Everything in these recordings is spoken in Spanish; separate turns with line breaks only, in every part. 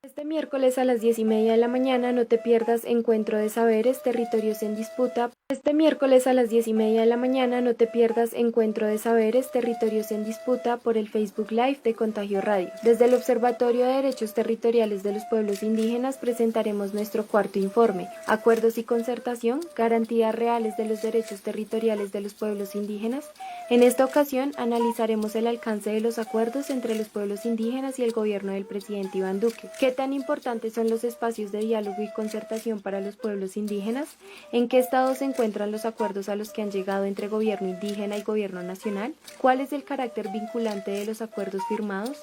Este miércoles a las 10:30 de la mañana no te pierdas Encuentro de Saberes, Territorios en Disputa. Este miércoles a las 10:30 de la mañana no te pierdas Encuentro de Saberes, Territorios en Disputa por el Facebook Live de Contagio Radio. Desde el Observatorio de Derechos Territoriales de los Pueblos Indígenas presentaremos nuestro cuarto informe, Acuerdos y concertación, garantías reales de los derechos territoriales de los pueblos indígenas. En esta ocasión analizaremos el alcance de los acuerdos entre los pueblos indígenas y el gobierno del presidente Iván Duque. ¿Qué tan importantes son los espacios de diálogo y concertación para los pueblos indígenas? ¿En qué estado se encuentran los acuerdos a los que han llegado entre gobierno indígena y gobierno nacional? ¿Cuál es el carácter vinculante de los acuerdos firmados?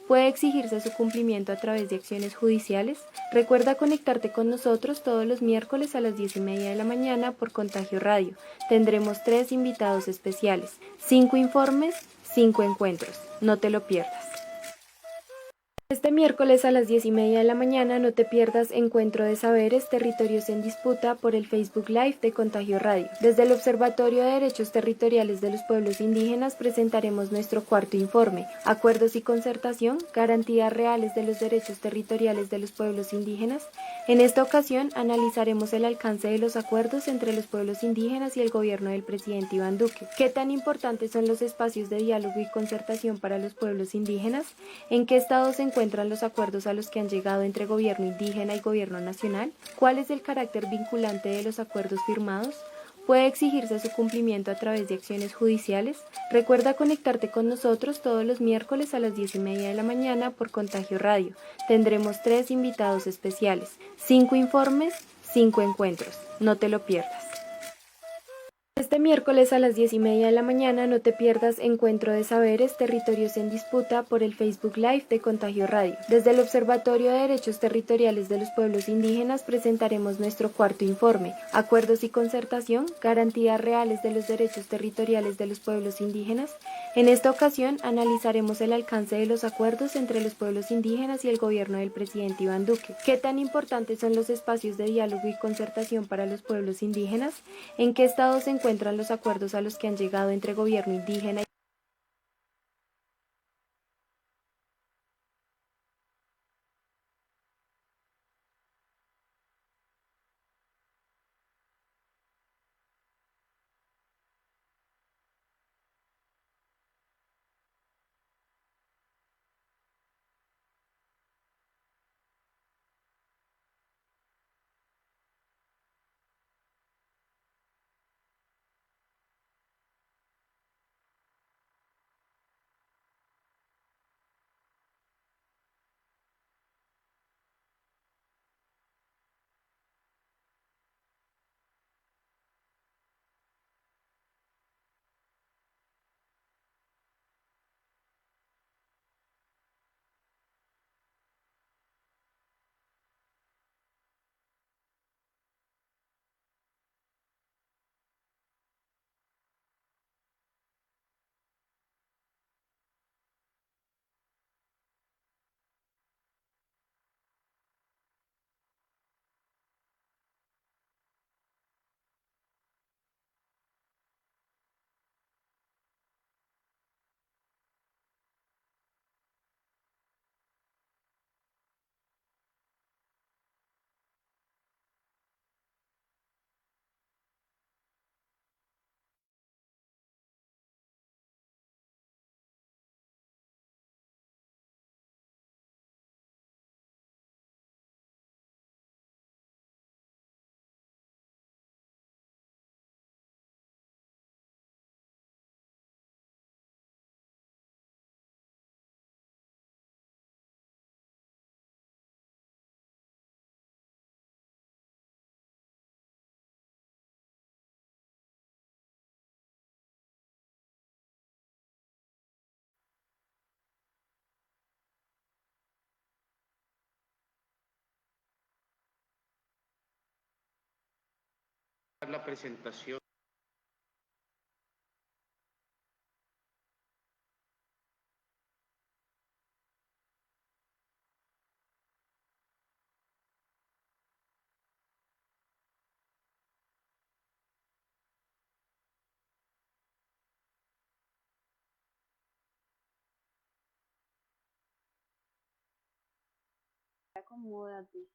¿Puede exigirse su cumplimiento a través de acciones judiciales? Recuerda conectarte con nosotros todos los miércoles a las 10:30 de la mañana por Contagio Radio. Tendremos 3 invitados especiales, 5 informes, 5 encuentros. No te lo pierdas. Este miércoles a las 10:30 de la mañana no te pierdas Encuentro de Saberes, Territorios en Disputa por el Facebook Live de Contagio Radio. Desde el Observatorio de Derechos Territoriales de los Pueblos Indígenas presentaremos nuestro cuarto informe, Acuerdos y concertación, garantías reales de los derechos territoriales de los pueblos indígenas. En esta ocasión analizaremos el alcance de los acuerdos entre los pueblos indígenas y el gobierno del presidente Iván Duque. ¿Qué tan importantes son los espacios de diálogo y concertación para los pueblos indígenas? ¿En qué estado se encuentran los acuerdos a los que han llegado entre gobierno indígena y gobierno nacional? ¿Cuál es el carácter vinculante de los acuerdos firmados? ¿Puede exigirse su cumplimiento a través de acciones judiciales? Recuerda conectarte con nosotros todos los miércoles a las 10:30 de la mañana por Contagio Radio. Tendremos 3 invitados especiales, 5 informes, 5 encuentros. No te lo pierdas. Este miércoles a las 10:30 de la mañana no te pierdas Encuentro de Saberes, Territorios en Disputa por el Facebook Live de Contagio Radio. Desde el Observatorio de Derechos Territoriales de los Pueblos Indígenas presentaremos nuestro cuarto informe, Acuerdos y concertación, garantías reales de los derechos territoriales de los pueblos indígenas. En esta ocasión analizaremos el alcance de los acuerdos entre los pueblos indígenas y el gobierno del presidente Iván Duque. ¿Qué tan importantes son los espacios de diálogo y concertación para los pueblos indígenas? ¿En qué estado se encuentran los acuerdos a los que han llegado entre gobierno indígena y
la presentación. acomódate.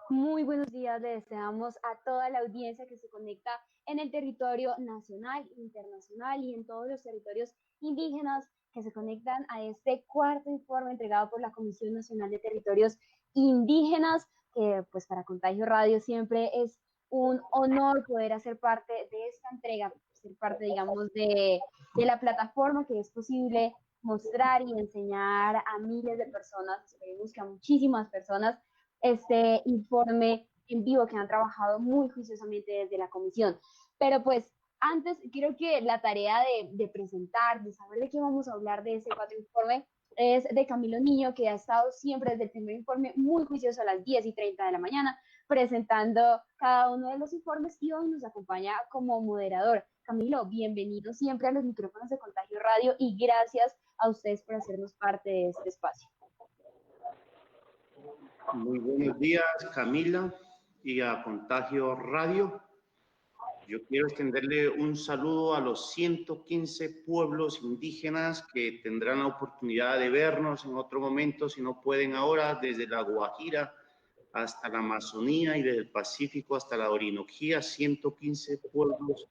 Muy buenos días, le deseamos a toda la audiencia que se conecta en el territorio nacional, internacional y en todos los territorios indígenas que se conectan a este cuarto informe entregado por la Comisión Nacional de Territorios Indígenas, que pues para Contagio Radio siempre es un honor poder hacer parte de esta entrega, ser parte, digamos, de la plataforma que es posible mostrar y enseñar a miles de personas, esperemos que a muchísimas personas, este informe en vivo que han trabajado muy juiciosamente desde la comisión. Pero pues antes creo que la tarea de presentar, de saber de qué vamos a hablar de ese cuatro informe, es de Camilo Niño, que ha estado siempre desde el primer informe muy juicioso a las 10:30 de la mañana, presentando cada uno de los informes y hoy nos acompaña como moderador. Camilo, bienvenido siempre a los micrófonos de Contagio Radio y gracias a ustedes por hacernos parte de este espacio.
Muy buenos días, Camila, y a Contagio Radio. Yo quiero extenderle un saludo a los 115 pueblos indígenas que tendrán la oportunidad de vernos en otro momento, si no pueden ahora, desde la Guajira hasta la Amazonía y desde el Pacífico hasta la Orinoquía, 115 pueblos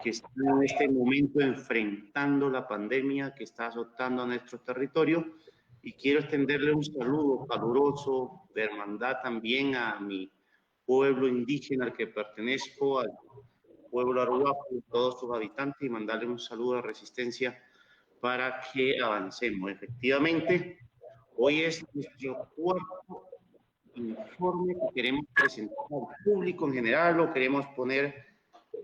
que están en este momento enfrentando la pandemia que está azotando a nuestro territorio. Y quiero extenderle un saludo caluroso de hermandad también a mi pueblo indígena al que pertenezco, al pueblo Arhuaco y todos sus habitantes, y mandarle un saludo de resistencia para que avancemos. Efectivamente, hoy es nuestro cuarto informe que queremos presentar al público en general, lo queremos poner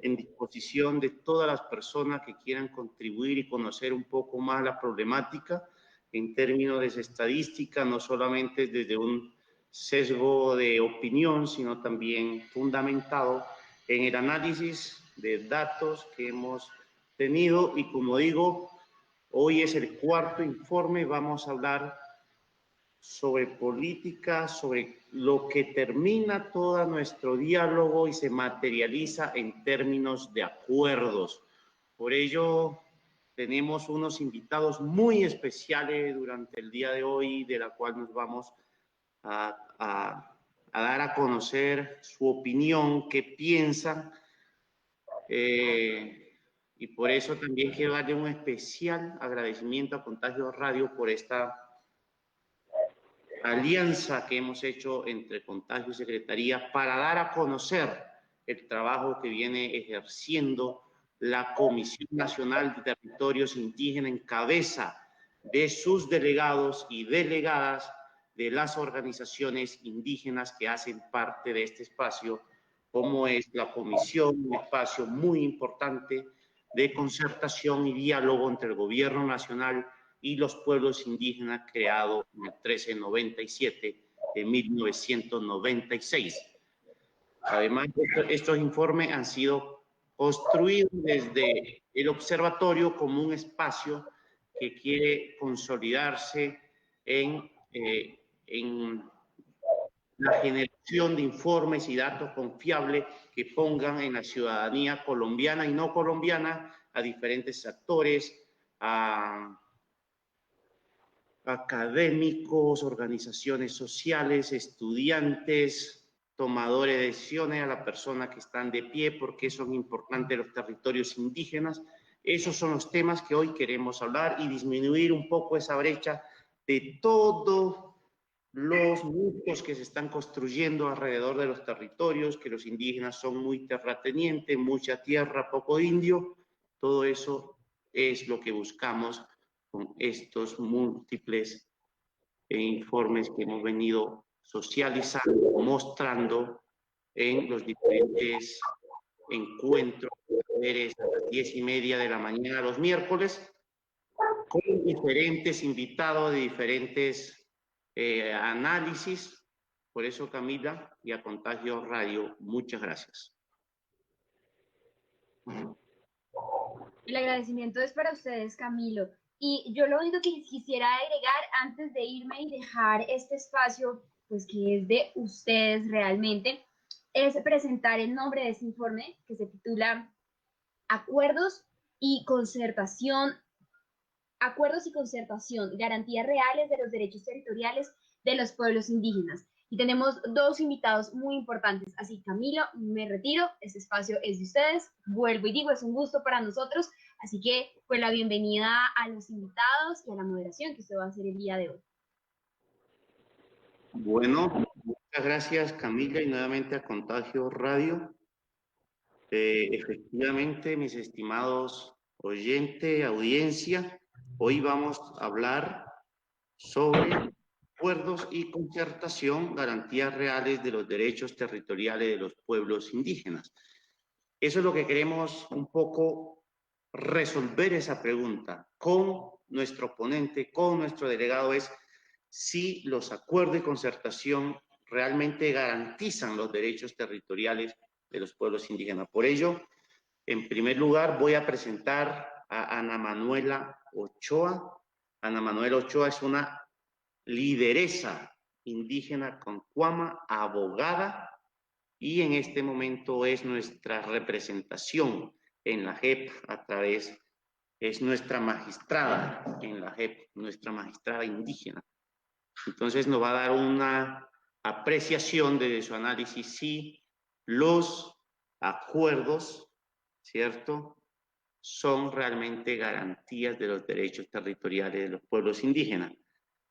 en disposición de todas las personas que quieran contribuir y conocer un poco más la problemática en términos de estadística, no solamente desde un sesgo de opinión, sino también fundamentado en el análisis de datos que hemos tenido. Y como digo, hoy es el cuarto informe, vamos a hablar sobre política, sobre lo que termina todo nuestro diálogo y se materializa en términos de acuerdos. Por ello, tenemos unos invitados muy especiales durante el día de hoy, de la cual nos vamos a dar a conocer su opinión, qué piensan. Y por eso también quiero darle un especial agradecimiento a Contagio Radio por esta alianza que hemos hecho entre Contagio y Secretaría para dar a conocer el trabajo que viene ejerciendo la Comisión Nacional de Territorios Indígenas en cabeza de sus delegados y delegadas de las organizaciones indígenas que hacen parte de este espacio, como es la Comisión, un espacio muy importante de concertación y diálogo entre el Gobierno Nacional y los pueblos indígenas, creado en el 1397 de 1996. Además, estos informes han sido construidos desde el observatorio como un espacio que quiere consolidarse en la generación de informes y datos confiables que pongan en la ciudadanía colombiana y no colombiana a diferentes actores, a académicos, organizaciones sociales, estudiantes, tomadores de decisiones, a las personas que están de pie, porque son importantes los territorios indígenas. Esos son los temas que hoy queremos hablar y disminuir un poco esa brecha de todos los mitos que se están construyendo alrededor de los territorios, que los indígenas son muy terratenientes, mucha tierra, poco indio. Todo eso es lo que buscamos con estos múltiples informes que hemos venido socializando, mostrando en los diferentes encuentros a las 10:30 de la mañana los miércoles, con diferentes invitados de diferentes análisis. Por eso, Camila, y a Contagio Radio, muchas gracias.
El agradecimiento es para ustedes, Camilo. Y yo lo único que quisiera agregar antes de irme y dejar este espacio, pues que es de ustedes realmente, es presentar el nombre de este informe que se titula Acuerdos y concertación, garantías reales de los derechos territoriales de los pueblos indígenas. Y tenemos dos invitados muy importantes. Así, Camilo, me retiro, este espacio es de ustedes. Vuelvo y digo, es un gusto para nosotros. Así que, pues la bienvenida a los invitados y a la moderación que usted va a hacer el día de hoy.
Bueno, muchas gracias, Camila, y nuevamente a Contagio Radio. Efectivamente, mis estimados oyentes, audiencia, hoy vamos a hablar sobre acuerdos y concertación, garantías reales de los derechos territoriales de los pueblos indígenas. Eso es lo que queremos un poco resolver esa pregunta con nuestro ponente, con nuestro delegado, es si los acuerdos y concertación realmente garantizan los derechos territoriales de los pueblos indígenas. Por ello, en primer lugar, voy a presentar a Ana Manuela Ochoa. Ana Manuela Ochoa es una lideresa indígena concuama, abogada, y en este momento es nuestra representación en la JEP a través, es nuestra magistrada en la JEP, nuestra magistrada indígena. Entonces nos va a dar una apreciación desde su análisis si los acuerdos ¿cierto? Son realmente garantías de los derechos territoriales de los pueblos indígenas.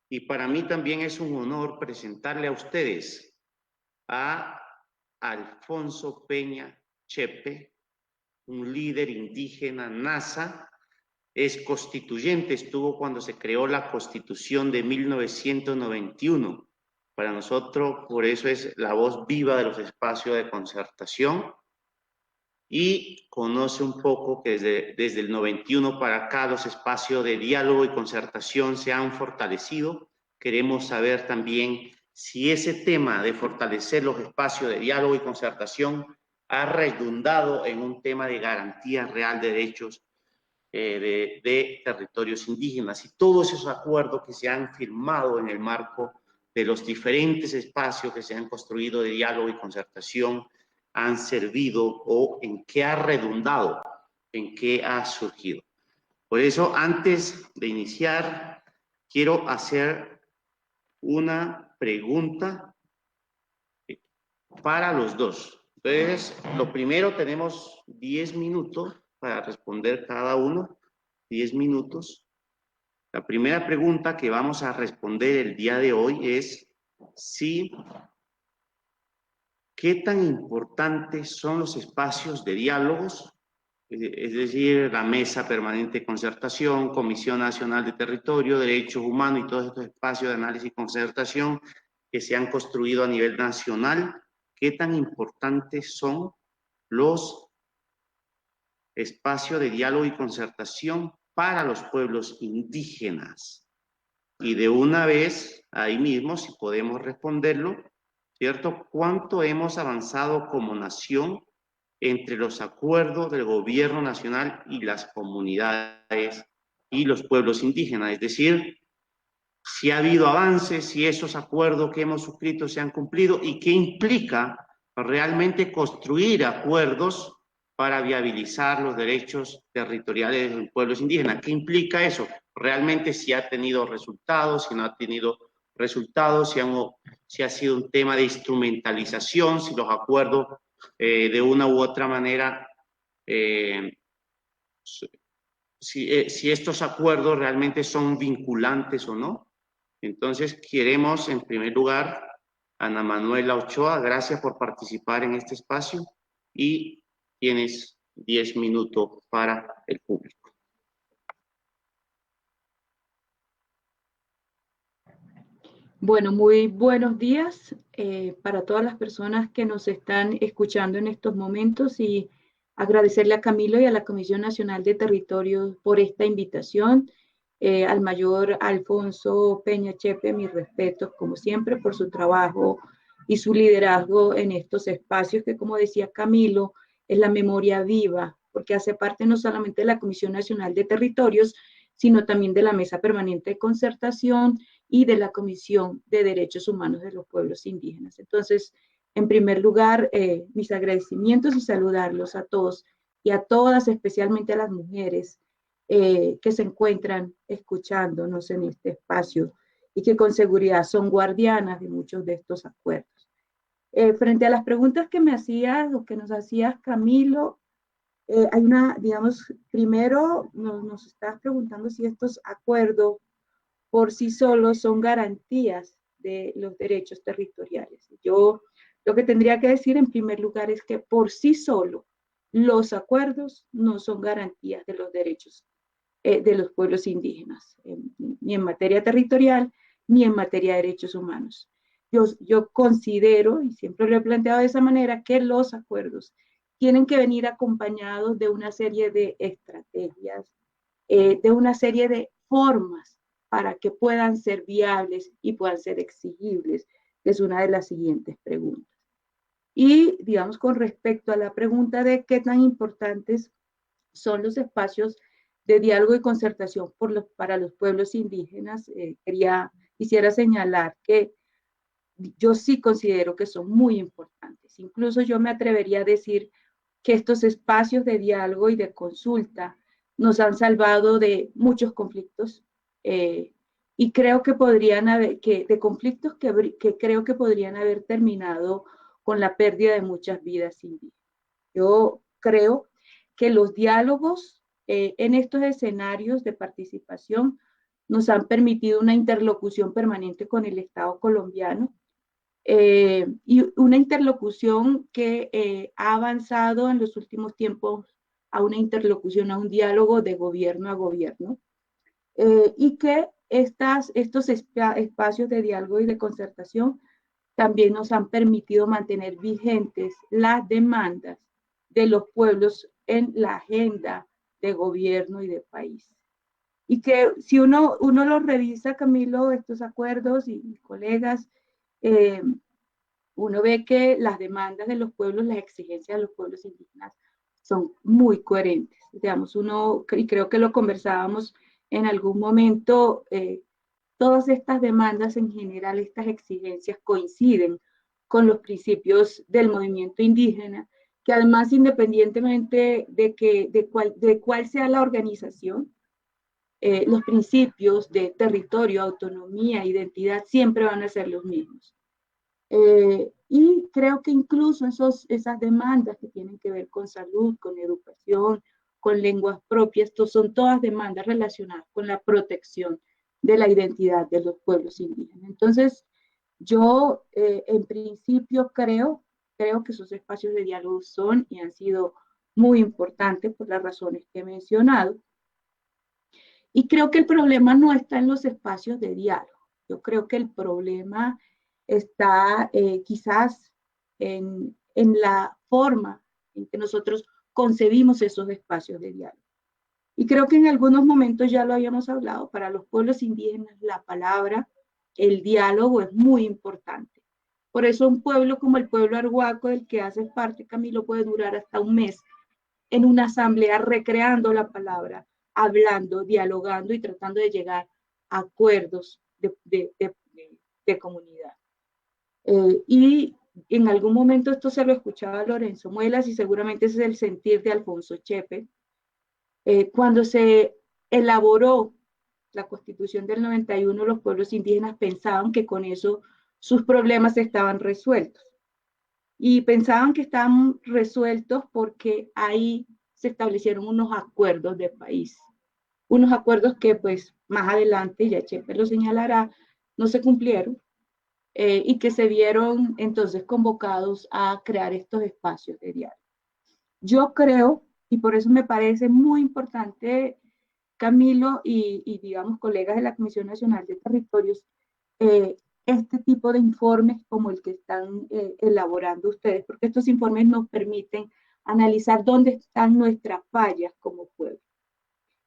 Y para mí también es un honor presentarle a ustedes a Alfonso Peña Chepe, un líder indígena NASA, es constituyente, estuvo cuando se creó la Constitución de 1991. Para nosotros, por eso es la voz viva de los espacios de concertación y conoce un poco que desde el 91 para acá los espacios de diálogo y concertación se han fortalecido. Queremos saber también si ese tema de fortalecer los espacios de diálogo y concertación ha redundado en un tema de garantía real de derechos de territorios indígenas y todos esos acuerdos que se han firmado en el marco de los diferentes espacios que se han construido de diálogo y concertación han servido o en qué ha redundado, en qué ha surgido. Por eso, antes de iniciar, quiero hacer una pregunta para los dos. Entonces, lo primero, tenemos 10 minutos para responder cada uno, 10 minutos. La primera pregunta que vamos a responder el día de hoy es ¿qué tan importantes son los espacios de diálogos? Es decir, la Mesa Permanente de Concertación, Comisión Nacional de Territorio, Derechos Humanos y todos estos espacios de análisis y concertación que se han construido a nivel nacional. ¿Qué tan importantes son los espacios de diálogo y concertación para los pueblos indígenas? Y de una vez, ahí mismo, si podemos responderlo, ¿cierto? ¿Cuánto hemos avanzado como nación entre los acuerdos del gobierno nacional y las comunidades y los pueblos indígenas? Es decir, si ha habido avances, si esos acuerdos que hemos suscrito se han cumplido y qué implica realmente construir acuerdos para viabilizar los derechos territoriales de los pueblos indígenas. ¿Qué implica eso? Realmente si ha tenido resultados, si no ha tenido resultados, si ha sido un tema de instrumentalización, si los acuerdos de una u otra manera, si estos acuerdos realmente son vinculantes o no. Entonces, queremos, en primer lugar, Ana Manuela Ochoa, gracias por participar en este espacio y tienes 10 minutos para el público.
Bueno, muy buenos días para todas las personas que nos están escuchando en estos momentos y agradecerle a Camilo y a la Comisión Nacional de Territorios por esta invitación. Al mayor Alfonso Peña Chepe, mis respetos, como siempre, por su trabajo y su liderazgo en estos espacios que, como decía Camilo, es la memoria viva, porque hace parte no solamente de la Comisión Nacional de Territorios, sino también de la Mesa Permanente de Concertación y de la Comisión de Derechos Humanos de los Pueblos Indígenas. Entonces, en primer lugar, mis agradecimientos y saludarlos a todos y a todas, especialmente a las mujeres que se encuentran escuchándonos en este espacio y que con seguridad son guardianas de muchos de estos acuerdos. Frente a las preguntas que me hacías o que nos hacías, Camilo, hay una, digamos, primero nos estás preguntando si estos acuerdos por sí solos son garantías de los derechos territoriales. Yo lo que tendría que decir en primer lugar es que por sí solo los acuerdos no son garantías de los derechos de los pueblos indígenas, ni en materia territorial, ni en materia de derechos humanos. Yo considero, y siempre lo he planteado de esa manera, que los acuerdos tienen que venir acompañados de una serie de estrategias, de una serie de formas para que puedan ser viables y puedan ser exigibles, que es una de las siguientes preguntas. Y, digamos, con respecto a la pregunta de qué tan importantes son los espacios de diálogo y concertación para los pueblos indígenas, quisiera señalar que yo sí considero que son muy importantes. Incluso yo me atrevería a decir que estos espacios de diálogo y de consulta nos han salvado de muchos conflictos y creo que podrían haber, de conflictos que creo que podrían haber terminado con la pérdida de muchas vidas indígenas. Yo creo que los diálogos en estos escenarios de participación nos han permitido una interlocución permanente con el Estado colombiano, y una interlocución que ha avanzado en los últimos tiempos a una interlocución, a un diálogo de gobierno a gobierno, y que estos espacios de diálogo y de concertación también nos han permitido mantener vigentes las demandas de los pueblos en la agenda de gobierno y de país. Y que si uno los revisa, Camilo, estos acuerdos y colegas, uno ve que las demandas de los pueblos, las exigencias de los pueblos indígenas son muy coherentes. Digamos, y creo que lo conversábamos en algún momento, todas estas demandas en general, estas exigencias coinciden con los principios del movimiento indígena, que además, independientemente de cuál sea la organización, los principios de territorio, autonomía, identidad siempre van a ser los mismos. Y creo que incluso esas demandas que tienen que ver con salud, con educación, con lenguas propias, son todas demandas relacionadas con la protección de la identidad de los pueblos indígenas. Entonces, yo en principio creo que esos espacios de diálogo son y han sido muy importantes por las razones que he mencionado. Y creo que el problema no está en los espacios de diálogo. Yo creo que el problema está quizás en la forma en que nosotros concebimos esos espacios de diálogo. Y creo que en algunos momentos ya lo habíamos hablado, para los pueblos indígenas la palabra, el diálogo es muy importante. Por eso un pueblo como el pueblo arhuaco, del que haces parte, Camilo, puede durar hasta un mes en una asamblea recreando la palabra, hablando, dialogando y tratando de llegar a acuerdos de comunidad. Y en algún momento esto se lo escuchaba a Lorenzo Muelas, y seguramente ese es el sentir de Alfonso Chepe. Cuando se elaboró la Constitución del 91, los pueblos indígenas pensaban que con eso sus problemas estaban resueltos. Y pensaban que estaban resueltos porque ahí se establecieron unos acuerdos de país. Unos acuerdos que, pues, más adelante, ya Chepe lo señalará, no se cumplieron, y que se vieron entonces convocados a crear estos espacios de diálogo. Yo creo, y por eso me parece muy importante, Camilo, y digamos colegas de la Comisión Nacional de Territorios, este tipo de informes como el que están elaborando ustedes, porque estos informes nos permiten analizar dónde están nuestras fallas como pueblo.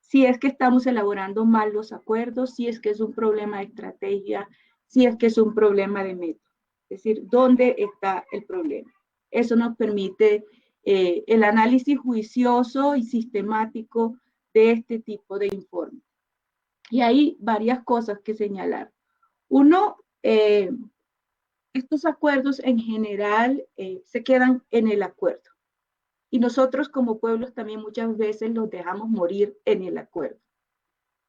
Si es que estamos elaborando mal los acuerdos, si es que es un problema de estrategia, si es que es un problema de método. Es decir, ¿dónde está el problema? Eso nos permite el análisis juicioso y sistemático de este tipo de informes. Y hay varias cosas que señalar. Uno, estos acuerdos en general se quedan en el acuerdo. Y nosotros como pueblos también muchas veces los dejamos morir en el acuerdo.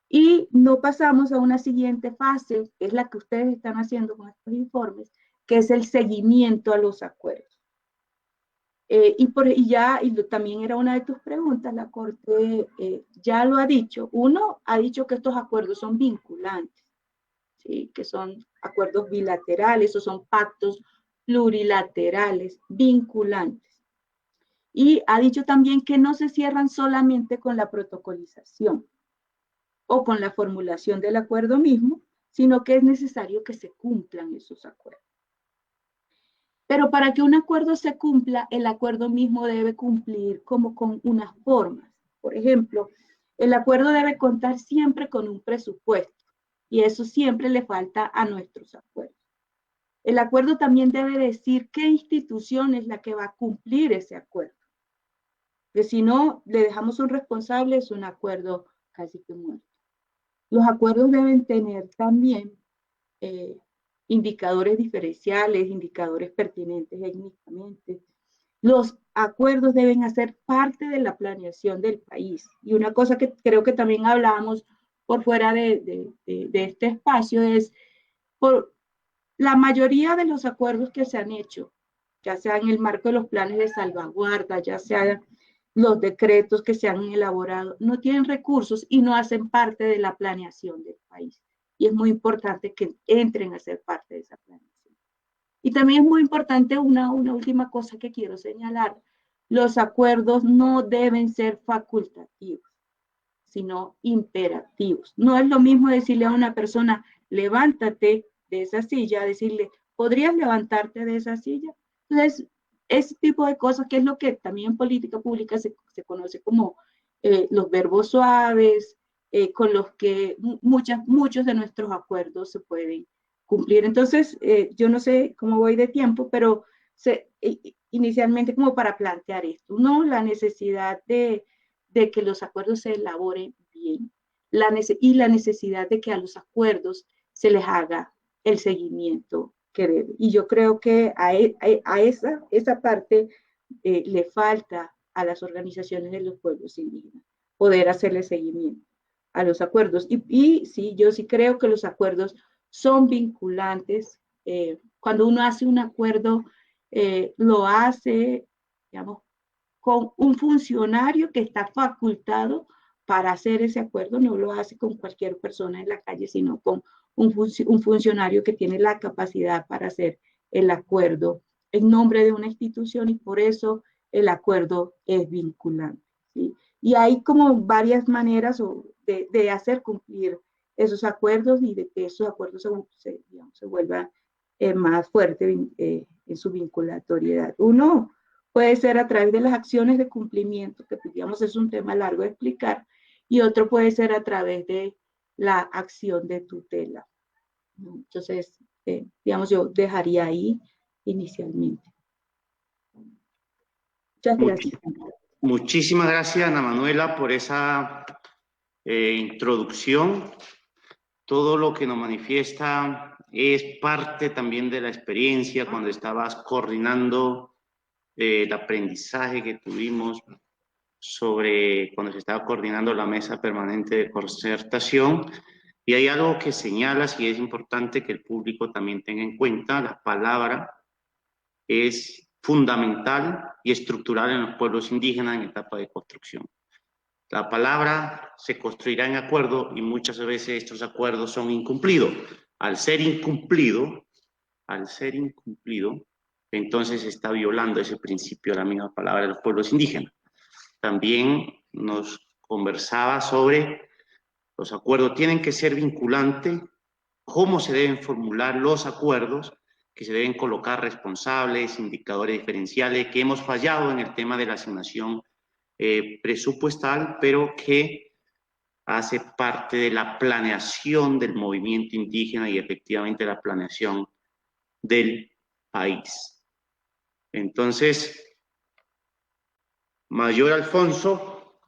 Y no pasamos a una siguiente fase, que es la que ustedes están haciendo con estos informes, que es el seguimiento a los acuerdos. Y también era una de tus preguntas, la Corte ya lo ha dicho. Uno ha dicho que estos acuerdos son vinculantes, ¿sí? Que son acuerdos bilaterales o son pactos plurilaterales vinculantes. Y ha dicho también que no se cierran solamente con la protocolización o con la formulación del acuerdo mismo, sino que es necesario que se cumplan esos acuerdos. Pero para que un acuerdo se cumpla, el acuerdo mismo debe cumplir como con unas formas. Por ejemplo, el acuerdo debe contar siempre con un presupuesto, y eso siempre le falta a nuestros acuerdos. El acuerdo también debe decir qué institución es la que va a cumplir ese acuerdo. Que si no le dejamos un responsable, es un acuerdo casi que muerto. Los acuerdos deben tener también indicadores diferenciales, indicadores pertinentes étnicamente. Los acuerdos deben hacer parte de la planeación del país. Y una cosa que creo que también hablábamos por fuera de este espacio es, por la mayoría de los acuerdos que se han hecho, ya sea en el marco de los planes de salvaguarda, ya sea los decretos que se han elaborado no tienen recursos y no hacen parte de la planeación del país. Y es muy importante que entren a ser parte de esa planeación. Y también es muy importante una última cosa que quiero señalar. Los acuerdos no deben ser facultativos, sino imperativos. No es lo mismo decirle a una persona, levántate de esa silla, decirle, ¿podrías levantarte de esa silla? Entonces, ese tipo de cosas, que es lo que también en política pública se conoce como los verbos suaves, con los que muchos de nuestros acuerdos se pueden cumplir. Entonces, yo no sé cómo voy de tiempo, pero inicialmente como para plantear esto, ¿no? La necesidad de que los acuerdos se elaboren bien y la necesidad de que a los acuerdos se les haga el seguimiento que debe. Y yo creo que a esa parte le falta a las organizaciones de los pueblos indígenas poder hacerle seguimiento a los acuerdos. Y sí, yo sí creo que los acuerdos son vinculantes. Cuando uno hace un acuerdo, lo hace, digamos, con un funcionario que está facultado para hacer ese acuerdo, no lo hace con cualquier persona en la calle, sino con un funcionario que tiene la capacidad para hacer el acuerdo en nombre de una institución, y por eso el acuerdo es vinculante, ¿sí? Y hay como varias maneras de hacer cumplir esos acuerdos y de que esos acuerdos se vuelvan más fuertes en su vinculatoriedad. Uno puede ser a través de las acciones de cumplimiento, que digamos es un tema largo de explicar, y otro puede ser a través de la acción de tutela. Entonces, digamos, yo dejaría ahí inicialmente. Muchas gracias.
Muchísimas gracias, Ana Manuela, por esa introducción. Todo lo que nos manifiesta es parte también de la experiencia cuando estabas coordinando el aprendizaje que tuvimos sobre cuando se estaba coordinando la mesa permanente de concertación. Y hay algo que señalas y es importante que el público también tenga en cuenta: la palabra es fundamental y estructural en los pueblos indígenas en etapa de construcción. La palabra se construirá en acuerdo y muchas veces estos acuerdos son incumplidos. Al ser incumplido, entonces se está violando ese principio de la misma palabra de los pueblos indígenas. También nos conversaba sobre los acuerdos tienen que ser vinculantes, cómo se deben formular los acuerdos, que se deben colocar responsables, indicadores diferenciales, que hemos fallado en el tema de la asignación presupuestal, pero que hace parte de la planeación del movimiento indígena y efectivamente la planeación del país. Entonces, Mayor Alfonso,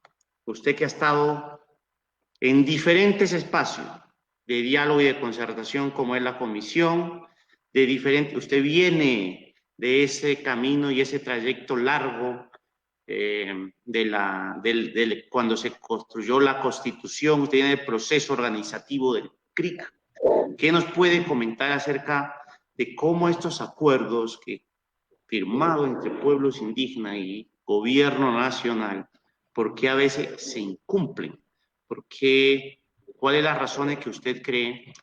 usted que ha estado en diferentes espacios de diálogo y de concertación, como es la comisión, usted viene de ese camino y ese trayecto largo cuando se construyó la Constitución, usted viene del proceso organizativo del CRIC. ¿Qué nos puede comentar acerca de cómo estos acuerdos que firmados entre pueblos indígenas y gobierno nacional, por qué a veces se incumplen? ¿Cuáles son las razones que usted cree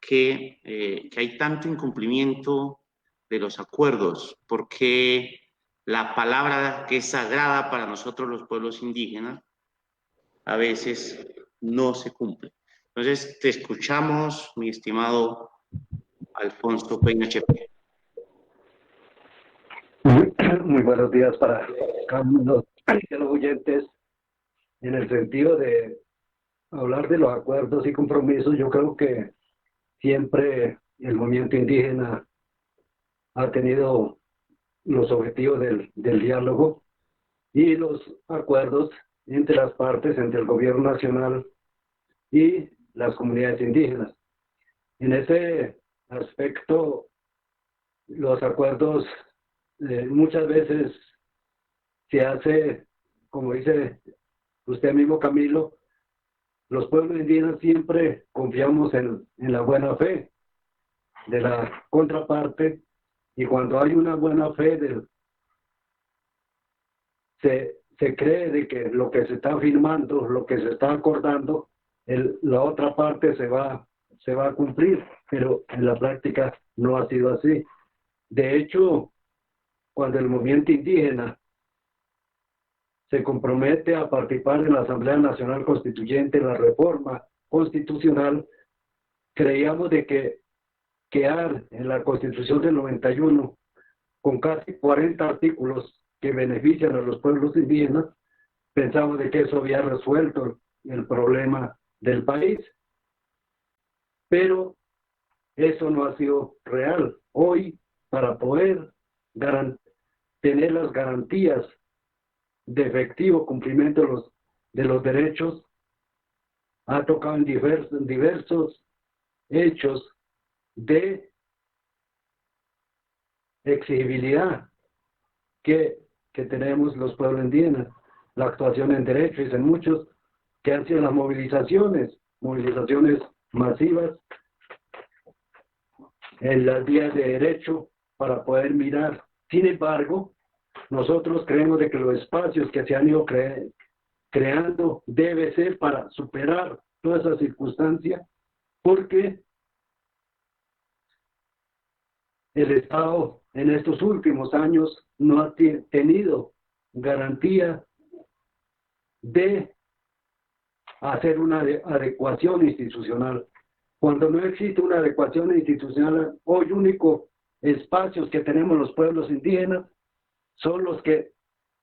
que hay tanto incumplimiento de los acuerdos? ¿Por qué la palabra que es sagrada para nosotros los pueblos indígenas a veces no se cumple? Entonces, te escuchamos, mi estimado Alfonso Peña Chepe.
Muy buenos días para cada uno de los oyentes. En el sentido de hablar de los acuerdos y compromisos, yo creo que siempre el movimiento indígena ha tenido los objetivos del diálogo y los acuerdos entre las partes, entre el gobierno nacional y las comunidades indígenas. En ese aspecto, los acuerdos muchas veces se hace, como dice usted mismo, Camilo, los pueblos indígenas siempre confiamos en la buena fe de la contraparte, y cuando hay una buena fe se se cree de que lo que se está firmando, lo que se está acordando, la otra parte se va a cumplir, pero en la práctica no ha sido así. De hecho, cuando el movimiento indígena se compromete a participar en la Asamblea Nacional Constituyente, en la reforma constitucional, creíamos de que quedar en la Constitución del 91 con casi 40 artículos que benefician a los pueblos indígenas, pensamos de que eso había resuelto el problema del país. Pero eso no ha sido real. Hoy, para poder tener las garantías de efectivo cumplimiento de los derechos, ha tocado en diversos hechos de exigibilidad que tenemos los pueblos indígenas, la actuación en derechos, en muchos que han sido las movilizaciones masivas en las vías de derecho para poder mirar. Sin embargo, nosotros creemos de que los espacios que se han ido creando debe ser para superar todas esas circunstancias, porque el Estado en estos últimos años no ha tenido garantía de hacer una adecuación institucional. Cuando no existe una adecuación institucional, hoy único espacios que tenemos los pueblos indígenas son los que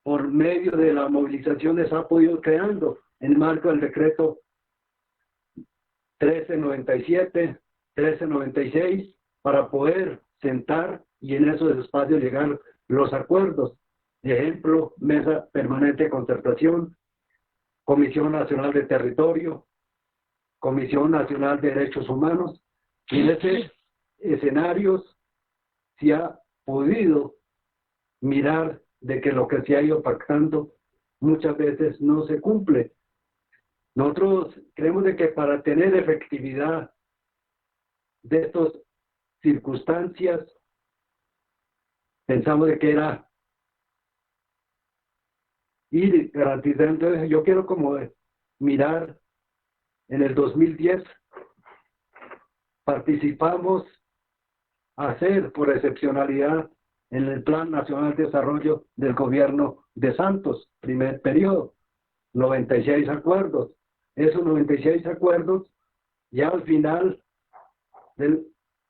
por medio de la movilización se ha podido creando en el marco del decreto 1397, 1396, para poder sentar y en esos espacios llegar los acuerdos. Ejemplo, Mesa Permanente de Concertación, Comisión Nacional de Territorio, Comisión Nacional de Derechos Humanos, y en esos escenarios se ha podido mirar de que lo que se ha ido pactando muchas veces no se cumple. Nosotros creemos de que para tener efectividad de estas circunstancias, pensamos de que era ir garantizando. Entonces yo quiero como mirar en el 2010 participamos a hacer por excepcionalidad en el Plan Nacional de Desarrollo del gobierno de Santos, primer periodo, 96 acuerdos. Esos 96 acuerdos, ya al final del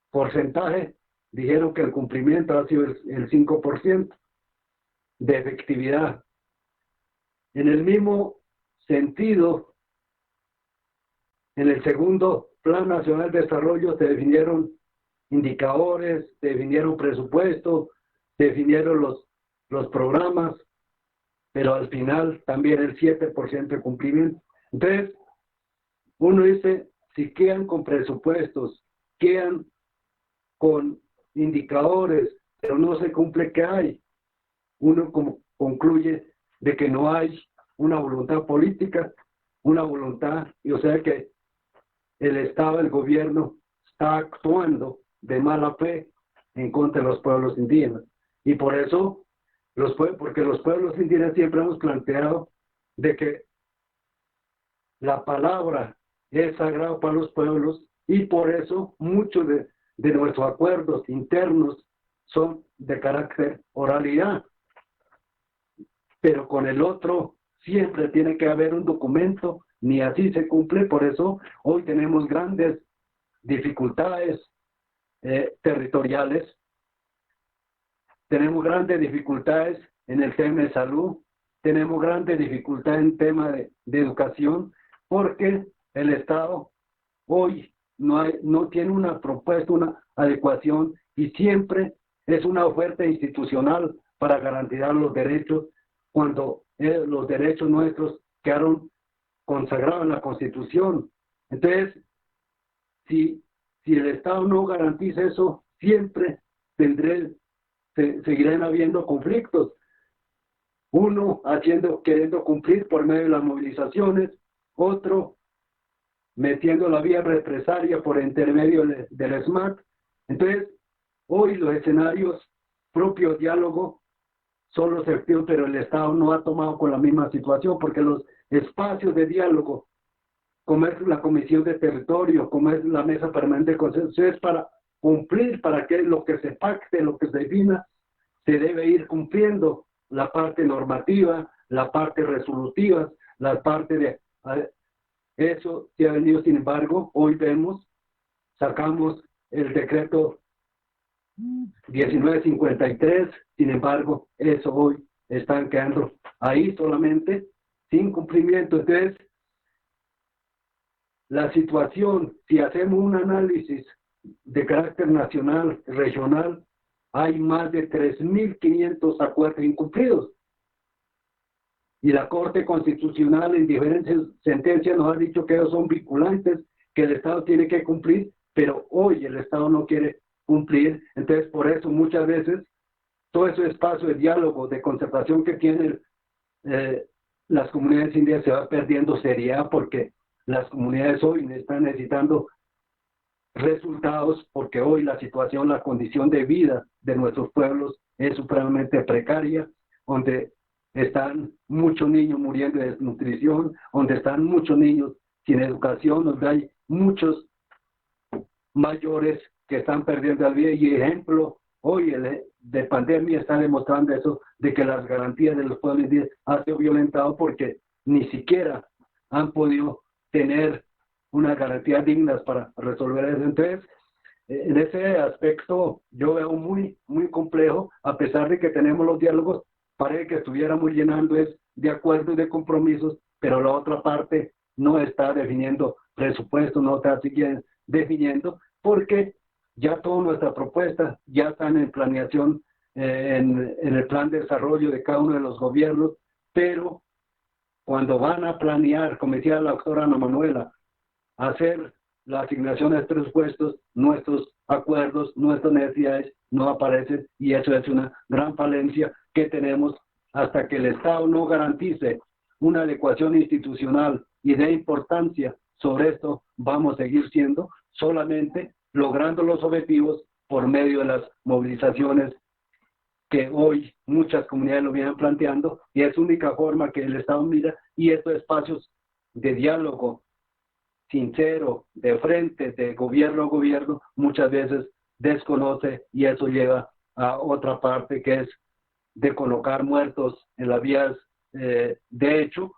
porcentaje, dijeron que el cumplimiento ha sido el 5% de efectividad. En el mismo sentido, en el segundo Plan Nacional de Desarrollo se definieron indicadores, se definieron presupuestos, se definieron los programas, pero al final también el 7% de cumplimiento. Entonces, uno dice, si quedan con presupuestos, quedan con indicadores, pero no se cumple, ¿qué hay? Uno concluye de que no hay una voluntad política, una voluntad, y o sea que el Estado, el gobierno, está actuando de mala fe en contra de los pueblos indígenas. Y por eso, porque los pueblos indígenas siempre hemos planteado de que la palabra es sagrada para los pueblos, y por eso muchos de nuestros acuerdos internos son de carácter oralidad. Pero con el otro siempre tiene que haber un documento, ni así se cumple. Por eso hoy tenemos grandes dificultades territoriales, tenemos grandes dificultades en el tema de salud, tenemos grandes dificultades en tema de educación, porque el Estado hoy no tiene una propuesta, una adecuación, y siempre es una oferta institucional para garantizar los derechos, cuando los derechos nuestros quedaron consagrados en la Constitución. Entonces, si el Estado no garantiza eso, siempre seguirán habiendo conflictos. Uno queriendo cumplir por medio de las movilizaciones, otro metiendo la vía represalia por intermedio del SMAT. Entonces, hoy los escenarios, propio diálogo, solo se activó, pero el Estado no ha tomado con la misma situación, porque los espacios de diálogo, como es la Comisión de Territorio, como es la Mesa Permanente de Consenso, es para cumplir, para que lo que se pacte, lo que se defina, se debe ir cumpliendo la parte normativa, la parte resolutiva, la parte de... Eso se ha venido, sin embargo, hoy vemos, sacamos el decreto 1953, sin embargo, eso hoy están quedando ahí solamente, sin cumplimiento. Entonces, la situación, si hacemos un análisis de carácter nacional, regional, hay más de 3.500 acuerdos incumplidos. Y la Corte Constitucional en diferentes sentencias nos ha dicho que ellos son vinculantes, que el Estado tiene que cumplir, pero hoy el Estado no quiere cumplir. Entonces, por eso muchas veces todo ese espacio de diálogo, de concertación que tienen las comunidades indígenas se va perdiendo seriedad, porque las comunidades hoy están necesitando resultados, porque hoy la situación, la condición de vida de nuestros pueblos es supremamente precaria, donde están muchos niños muriendo de desnutrición, donde están muchos niños sin educación, donde hay muchos mayores que están perdiendo la vida. Y ejemplo, hoy de pandemia está demostrando eso, de que las garantías de los pueblos indígenas han sido violentadas, porque ni siquiera han podido tener unas garantías dignas para resolver eso. Entonces, en ese aspecto yo veo muy complejo, a pesar de que tenemos los diálogos, parece que estuviéramos llenando de acuerdos y de compromisos, pero la otra parte no está definiendo presupuesto, no está definiendo, porque ya toda nuestra propuesta ya están en planeación, en el plan de desarrollo de cada uno de los gobiernos, pero cuando van a planear, como decía la doctora Ana Manuela, hacer la asignación de presupuestos, nuestros acuerdos, nuestras necesidades no aparecen, y eso es una gran falencia que tenemos. Hasta que el Estado no garantice una adecuación institucional y de importancia sobre esto, vamos a seguir siendo solamente logrando los objetivos por medio de las movilizaciones que hoy muchas comunidades lo vienen planteando, y es la única forma que el Estado mira, y estos espacios de diálogo sincero, de frente, de gobierno a gobierno, muchas veces desconoce, y eso lleva a otra parte, que es de colocar muertos en las vías de hecho,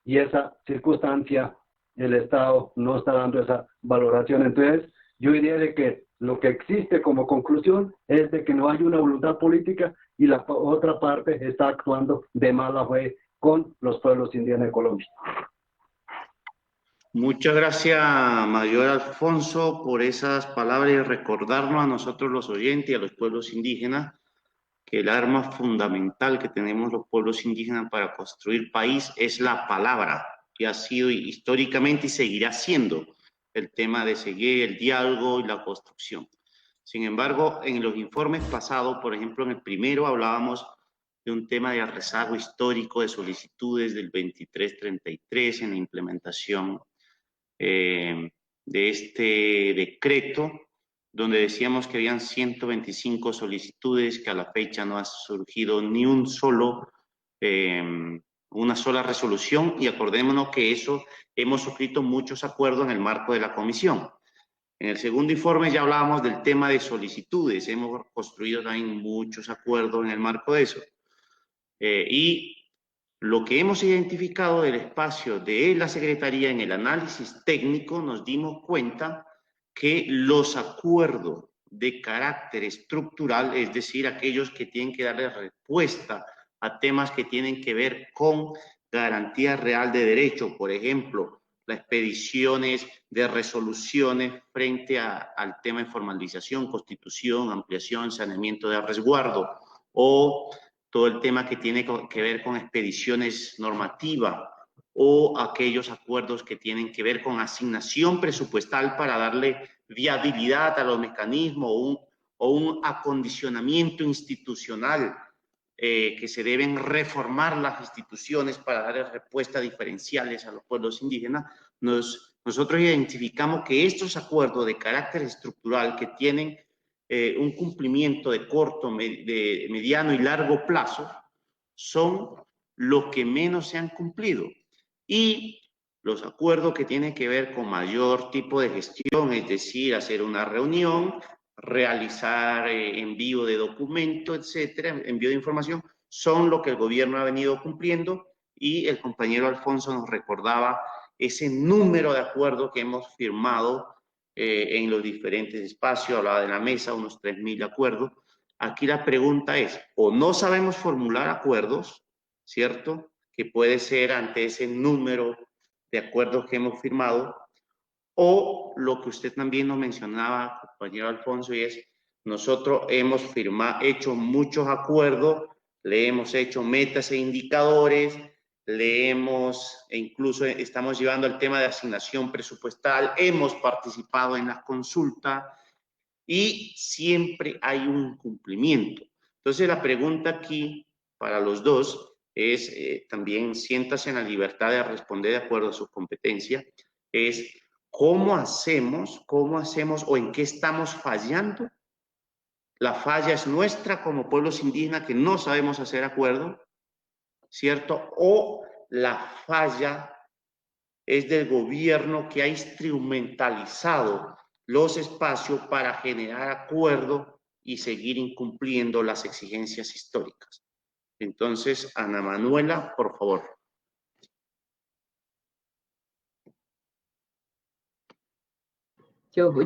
y esa circunstancia el Estado no está dando esa valoración. Entonces, yo diría de que lo que existe como conclusión es de que no hay una voluntad política, y la otra parte está actuando de mala fe con los pueblos indígenas de Colombia.
Muchas gracias, Mayor Alfonso, por esas palabras y recordarnos a nosotros los oyentes y a los pueblos indígenas que el arma fundamental que tenemos los pueblos indígenas para construir país es la palabra, que ha sido históricamente y seguirá siendo el tema de seguir el diálogo y la construcción. Sin embargo, en los informes pasados, por ejemplo, en el primero hablábamos de un tema de rezago histórico de solicitudes del 2333 en la implementación de este decreto, donde decíamos que habían 125 solicitudes, que a la fecha no ha surgido ni una sola resolución, y acordémonos que eso hemos suscrito muchos acuerdos en el marco de la comisión. En el segundo informe ya hablábamos del tema de solicitudes, hemos construido también muchos acuerdos en el marco de eso. Y lo que hemos identificado del espacio de la Secretaría en el análisis técnico, nos dimos cuenta que los acuerdos de carácter estructural, es decir, aquellos que tienen que darle respuesta a temas que tienen que ver con garantía real de derecho, por ejemplo, las expediciones de resoluciones frente al tema de formalización, constitución, ampliación, saneamiento de resguardo, o todo el tema que tiene que ver con expediciones normativas, o aquellos acuerdos que tienen que ver con asignación presupuestal para darle viabilidad a los mecanismos, o un acondicionamiento institucional, que se deben reformar las instituciones para dar respuestas diferenciales a los pueblos indígenas. Nosotros identificamos que estos acuerdos de carácter estructural que tienen un cumplimiento de corto, de mediano y largo plazo, son lo que menos se han cumplido. Y los acuerdos que tienen que ver con mayor tipo de gestión, es decir, hacer una reunión, realizar envío de documentos, etcétera, envío de información, son lo que el gobierno ha venido cumpliendo, y el compañero Alfonso nos recordaba ese número de acuerdos que hemos firmado en los diferentes espacios, hablaba de la mesa, unos 3.000 acuerdos. Aquí la pregunta es, o no sabemos formular acuerdos, ¿cierto?, que puede ser ante ese número de acuerdos que hemos firmado, o lo que usted también nos mencionaba, compañero Alfonso, y es, nosotros hemos hecho muchos acuerdos, le hemos hecho metas e indicadores, incluso estamos llevando el tema de asignación presupuestal, hemos participado en las consultas y siempre hay un cumplimiento. Entonces la pregunta aquí para los dos es, también siéntase en la libertad de responder de acuerdo a su competencia, es ¿cómo hacemos o en qué estamos fallando? La falla es nuestra como pueblos indígenas que no sabemos hacer acuerdo, ¿cierto? O la falla es del gobierno que ha instrumentalizado los espacios para generar acuerdo y seguir incumpliendo las exigencias históricas. Entonces, Ana Manuela, por favor.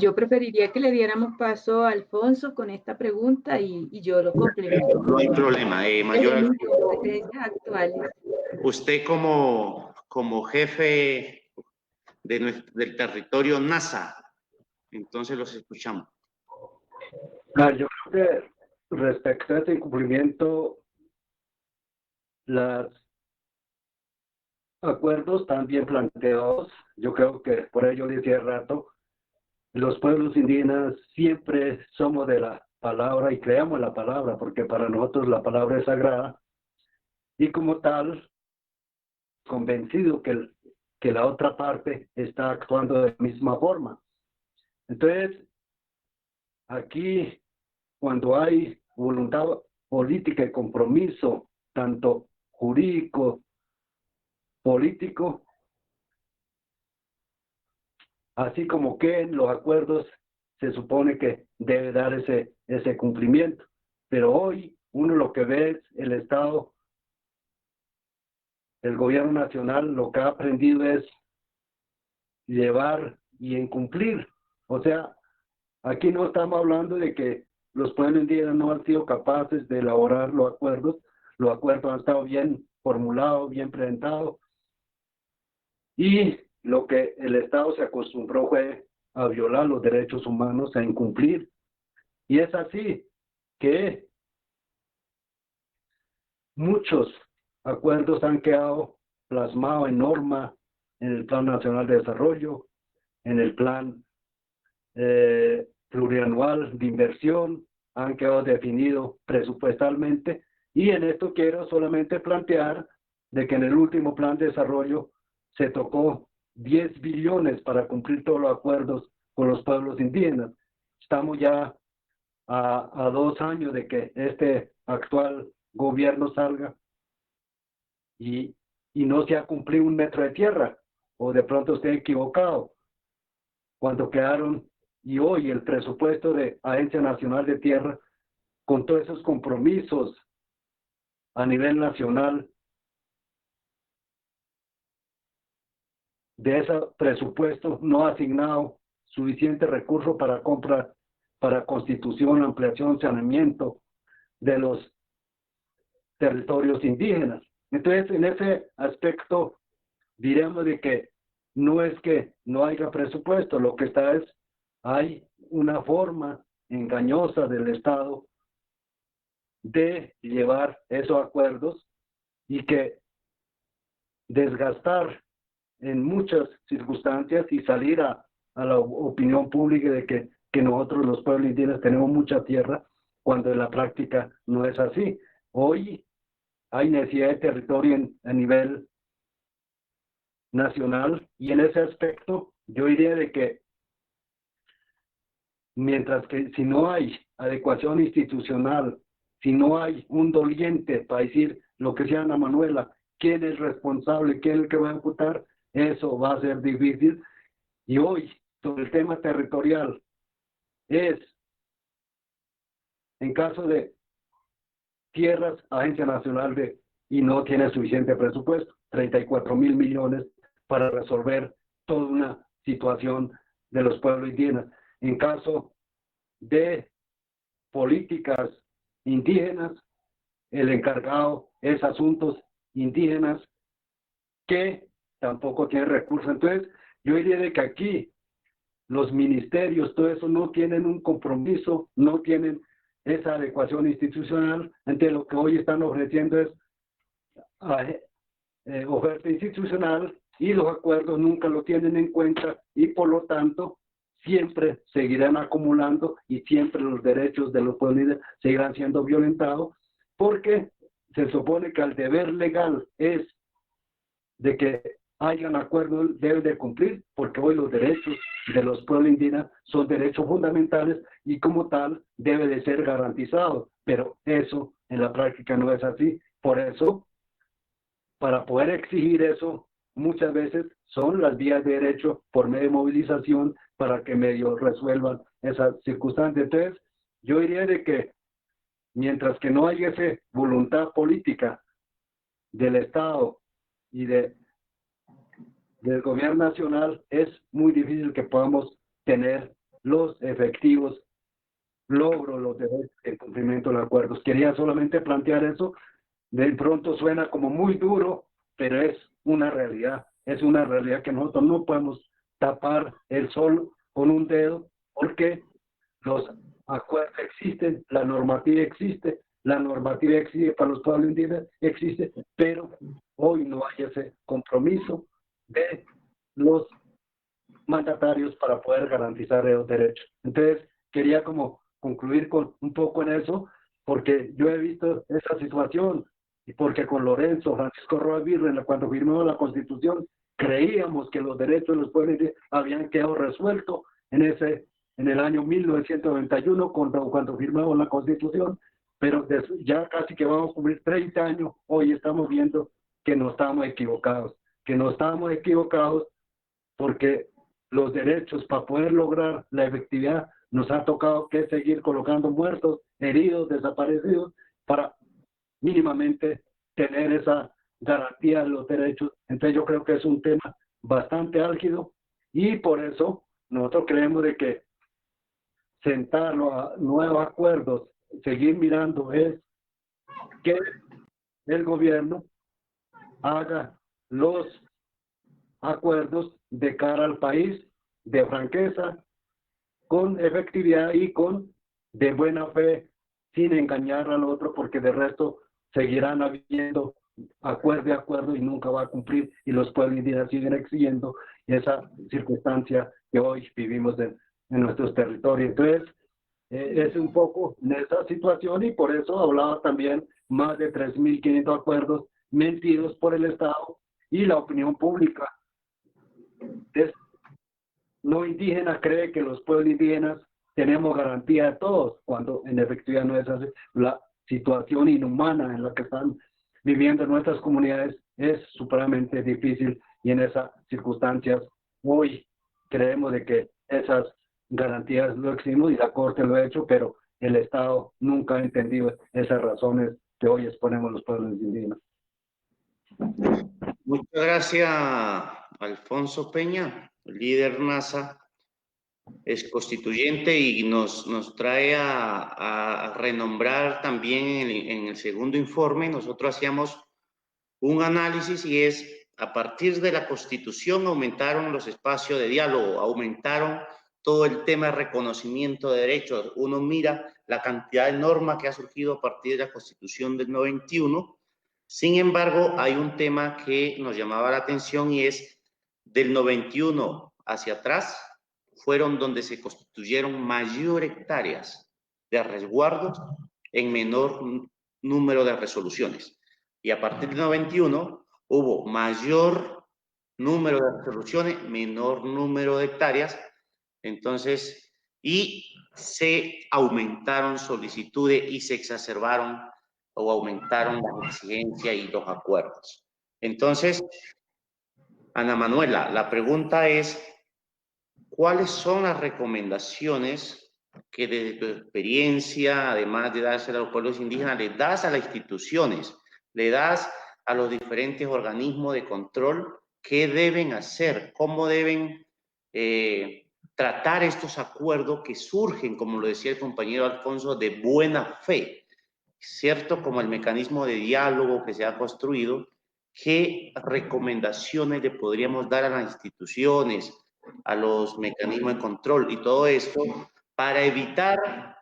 Yo preferiría que le diéramos paso a Alfonso con esta pregunta y yo lo complemento.
No hay problema, mayor
Desde mis competencias actuales.
Usted como jefe del territorio NASA, entonces los escuchamos.
Yo creo que respecto a este incumplimiento, los acuerdos están bien planteados. Yo creo que por ello decía hace rato, los pueblos indígenas siempre somos de la palabra y creamos la palabra, porque para nosotros la palabra es sagrada, y como tal, convencido que la otra parte está actuando de la misma forma. Entonces, aquí, cuando hay voluntad política y compromiso, tanto jurídico, político, así como que en los acuerdos se supone que debe dar ese cumplimiento. Pero hoy uno lo que ve es el Estado, el gobierno nacional, lo que ha aprendido es llevar y incumplir. O sea, aquí no estamos hablando de que los pueblos indígenas no han sido capaces de elaborar los acuerdos han estado bien formulados, bien presentados, y lo que el Estado se acostumbró fue a violar los derechos humanos, a incumplir. Y es así que muchos acuerdos han quedado plasmados en norma en el Plan Nacional de Desarrollo, en el Plan Plurianual de Inversión, han quedado definidos presupuestalmente, y en esto quiero solamente plantear de que en el último Plan de Desarrollo se tocó 10 billones para cumplir todos los acuerdos con los pueblos indígenas. Estamos ya a 2 años de que este actual gobierno salga y no se ha cumplido 1 metro de tierra, o de pronto estoy equivocado, cuando quedaron, y hoy el presupuesto de Agencia Nacional de Tierra, con todos esos compromisos a nivel nacional, de ese presupuesto no ha asignado suficiente recurso para compra, para constitución, ampliación, saneamiento de los territorios indígenas. Entonces, en ese aspecto, diremos de que no es que no haya presupuesto, lo que está es, hay una forma engañosa del Estado de llevar esos acuerdos y que desgastar en muchas circunstancias y salir a la opinión pública de que nosotros los pueblos indígenas tenemos mucha tierra, cuando en la práctica no es así. Hoy hay necesidad de territorio a nivel nacional, y en ese aspecto yo diría de que mientras que si no hay adecuación institucional, si no hay un doliente para decir lo que sea Ana Manuela, quién es responsable, quién es el que va a ejecutar, eso va a ser difícil. Y hoy, sobre el tema territorial, es, en caso de tierras, Agencia Nacional y no tiene suficiente presupuesto, 34.000 millones para resolver toda una situación de los pueblos indígenas. En caso de políticas indígenas, el encargado es asuntos indígenas que tampoco tiene recursos. Entonces, yo diría de que aquí los ministerios, todo eso no tienen un compromiso, no tienen esa adecuación institucional. Entonces, lo que hoy están ofreciendo es oferta institucional y los acuerdos nunca lo tienen en cuenta y por lo tanto siempre seguirán acumulando y siempre los derechos de los pueblos seguirán siendo violentados, porque se supone que el deber legal es de que hayan acuerdos, deben de cumplir, porque hoy los derechos de los pueblos indígenas son derechos fundamentales y como tal debe de ser garantizado, pero eso en la práctica no es así. Por eso, para poder exigir eso, muchas veces son las vías de derecho por medio de movilización para que medio resuelvan esas circunstancias. Entonces, yo diría de que mientras que no haya esa voluntad política del Estado y del gobierno nacional, es muy difícil que podamos tener los efectivos logros, los derechos, el cumplimiento de los acuerdos. Quería solamente plantear eso. De pronto suena como muy duro, pero es una realidad que nosotros no podemos tapar el sol con un dedo, porque los acuerdos existen, la normativa existe para los pueblos indígenas, existe, pero hoy no hay ese compromiso de los mandatarios para poder garantizar los derechos. Entonces, quería como concluir con un poco en eso, porque yo he visto esa situación, y porque con Lorenzo, Francisco Roa Virgen, cuando firmamos la Constitución, creíamos que los derechos de los pueblos indígenas habían quedado resueltos en el año 1991, cuando firmamos la Constitución, pero ya casi que vamos a cumplir 30 años, hoy estamos viendo que no estamos equivocados, porque los derechos para poder lograr la efectividad nos ha tocado que seguir colocando muertos, heridos, desaparecidos, para mínimamente tener esa garantía de los derechos. Entonces yo creo que es un tema bastante álgido y por eso nosotros creemos de que sentarlo a nuevos acuerdos, seguir mirando es que el gobierno haga los acuerdos de cara al país, de franqueza, con efectividad y de buena fe, sin engañar al otro, porque de resto seguirán habiendo acuerdo y nunca va a cumplir, y los pueblos indígenas siguen exigiendo esa circunstancia que hoy vivimos en nuestros territorios. Entonces, es un poco en esa situación, y por eso hablaba también más de 3.500 acuerdos mentidos por el Estado y la opinión pública no indígena cree que los pueblos indígenas tenemos garantía de todos, cuando en efectividad no es así. La situación inhumana en la que están viviendo nuestras comunidades es supremamente difícil, y en esas circunstancias hoy creemos de que esas garantías lo exigimos y la Corte lo ha hecho, pero el Estado nunca ha entendido esas razones que hoy exponemos los pueblos indígenas.
Muchas gracias, Alfonso Peña, líder NASA, es constituyente, y nos trae a renombrar también en el segundo informe. Nosotros hacíamos un análisis, y es, a partir de la Constitución aumentaron los espacios de diálogo, aumentaron todo el tema de reconocimiento de derechos. Uno mira la cantidad de normas que ha surgido a partir de la Constitución del 91. Sin embargo, hay un tema que nos llamaba la atención, y es del 91 hacia atrás fueron donde se constituyeron mayor hectáreas de resguardos en menor número de resoluciones. Y a partir del 91 hubo mayor número de resoluciones, menor número de hectáreas. Entonces, y se aumentaron solicitudes y se exacerbaron o aumentaron las exigencias y los acuerdos. Entonces, Ana Manuela, la pregunta es, ¿cuáles son las recomendaciones que desde tu experiencia, además de dársela a los pueblos indígenas, le das a las instituciones, le das a los diferentes organismos de control, qué deben hacer, cómo deben tratar estos acuerdos que surgen, como lo decía el compañero Alfonso, de buena fe, ¿cierto? Como el mecanismo de diálogo que se ha construido? ¿Qué recomendaciones le podríamos dar a las instituciones, a los mecanismos de control y todo esto para evitar,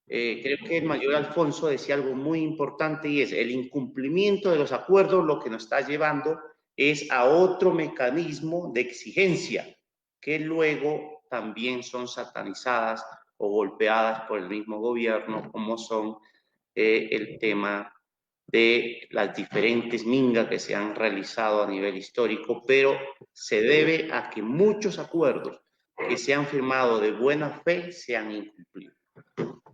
creo que el mayor Alfonso decía algo muy importante y es el incumplimiento de los acuerdos, lo que nos está llevando es a otro mecanismo de exigencia que luego también son satanizadas o golpeadas por el mismo gobierno, como son el tema de las diferentes mingas que se han realizado a nivel histórico, pero se debe a que muchos acuerdos que se han firmado de buena fe se han incumplido.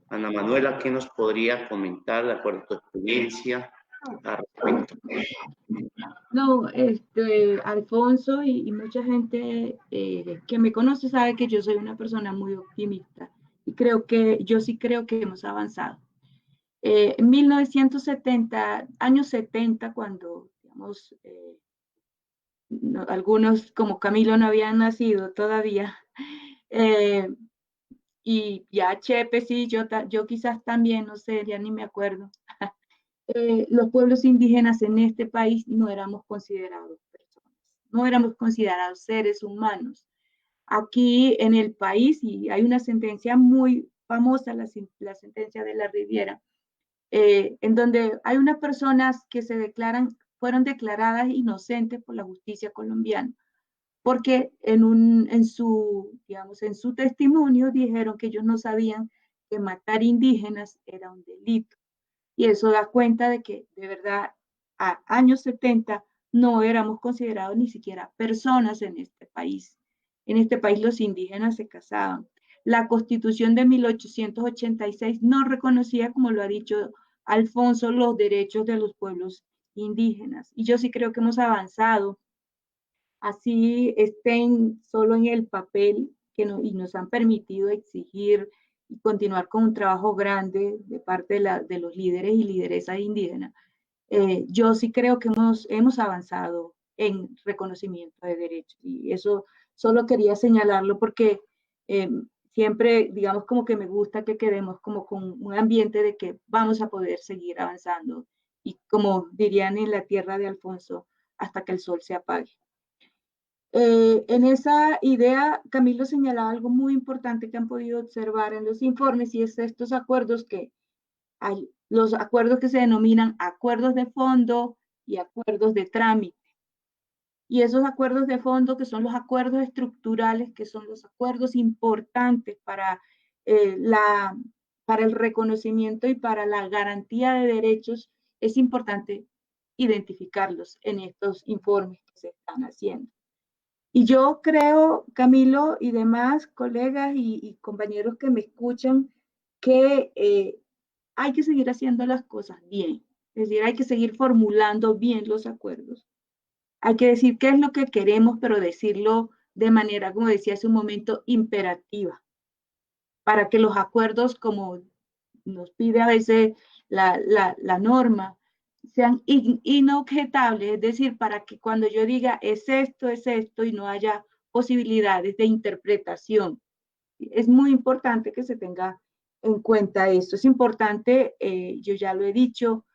Ana Manuela, ¿qué nos podría comentar de acuerdo a tu experiencia al respecto?
No, Alfonso y mucha gente que me conoce sabe que yo soy una persona muy optimista y yo sí creo que hemos avanzado. En 1970, años 70, cuando, digamos, algunos como Camilo no habían nacido todavía, y ya Chepe sí, yo quizás también, no sé, ya ni me acuerdo. Los pueblos indígenas en este país no éramos considerados personas, no éramos considerados seres humanos. Aquí en el país, y hay una sentencia muy famosa, la sentencia de la Riviera, en donde hay unas personas que fueron declaradas inocentes por la justicia colombiana, porque en su testimonio dijeron que ellos no sabían que matar indígenas era un delito. Y eso da cuenta de que, de verdad, a años 70 no éramos considerados ni siquiera personas en este país. En este país los indígenas se casaban. La Constitución de 1886 no reconocía, como lo ha dicho Alfonso, los derechos de los pueblos indígenas. Y yo sí creo que hemos avanzado, así estén solo en el papel, y nos han permitido exigir y continuar con un trabajo grande de parte de los líderes y lideresas indígenas. Yo sí creo que hemos avanzado en reconocimiento de derechos, y eso solo quería señalarlo porque siempre, digamos, como que me gusta que quedemos como con un ambiente de que vamos a poder seguir avanzando, y como dirían en la tierra de Alfonso, hasta que el sol se apague. En esa idea, Camilo señalaba algo muy importante que han podido observar en los informes, y es estos acuerdos los acuerdos que se denominan acuerdos de fondo y acuerdos de trámite. Y esos acuerdos de fondo, que son los acuerdos estructurales, que son los acuerdos importantes para el reconocimiento y para la garantía de derechos, es importante identificarlos en estos informes que se están haciendo. Y yo creo, Camilo y demás colegas y compañeros que me escuchan, que hay que seguir haciendo las cosas bien. Es decir, hay que seguir formulando bien los acuerdos. Hay que decir qué es lo que queremos, pero decirlo de manera, como decía hace un momento, imperativa, para que los acuerdos, como nos pide a veces la norma, sean inobjetables, es decir, para que cuando yo diga es esto, y no haya posibilidades de interpretación. Es muy importante que se tenga en cuenta esto. Es importante, yo ya lo he dicho,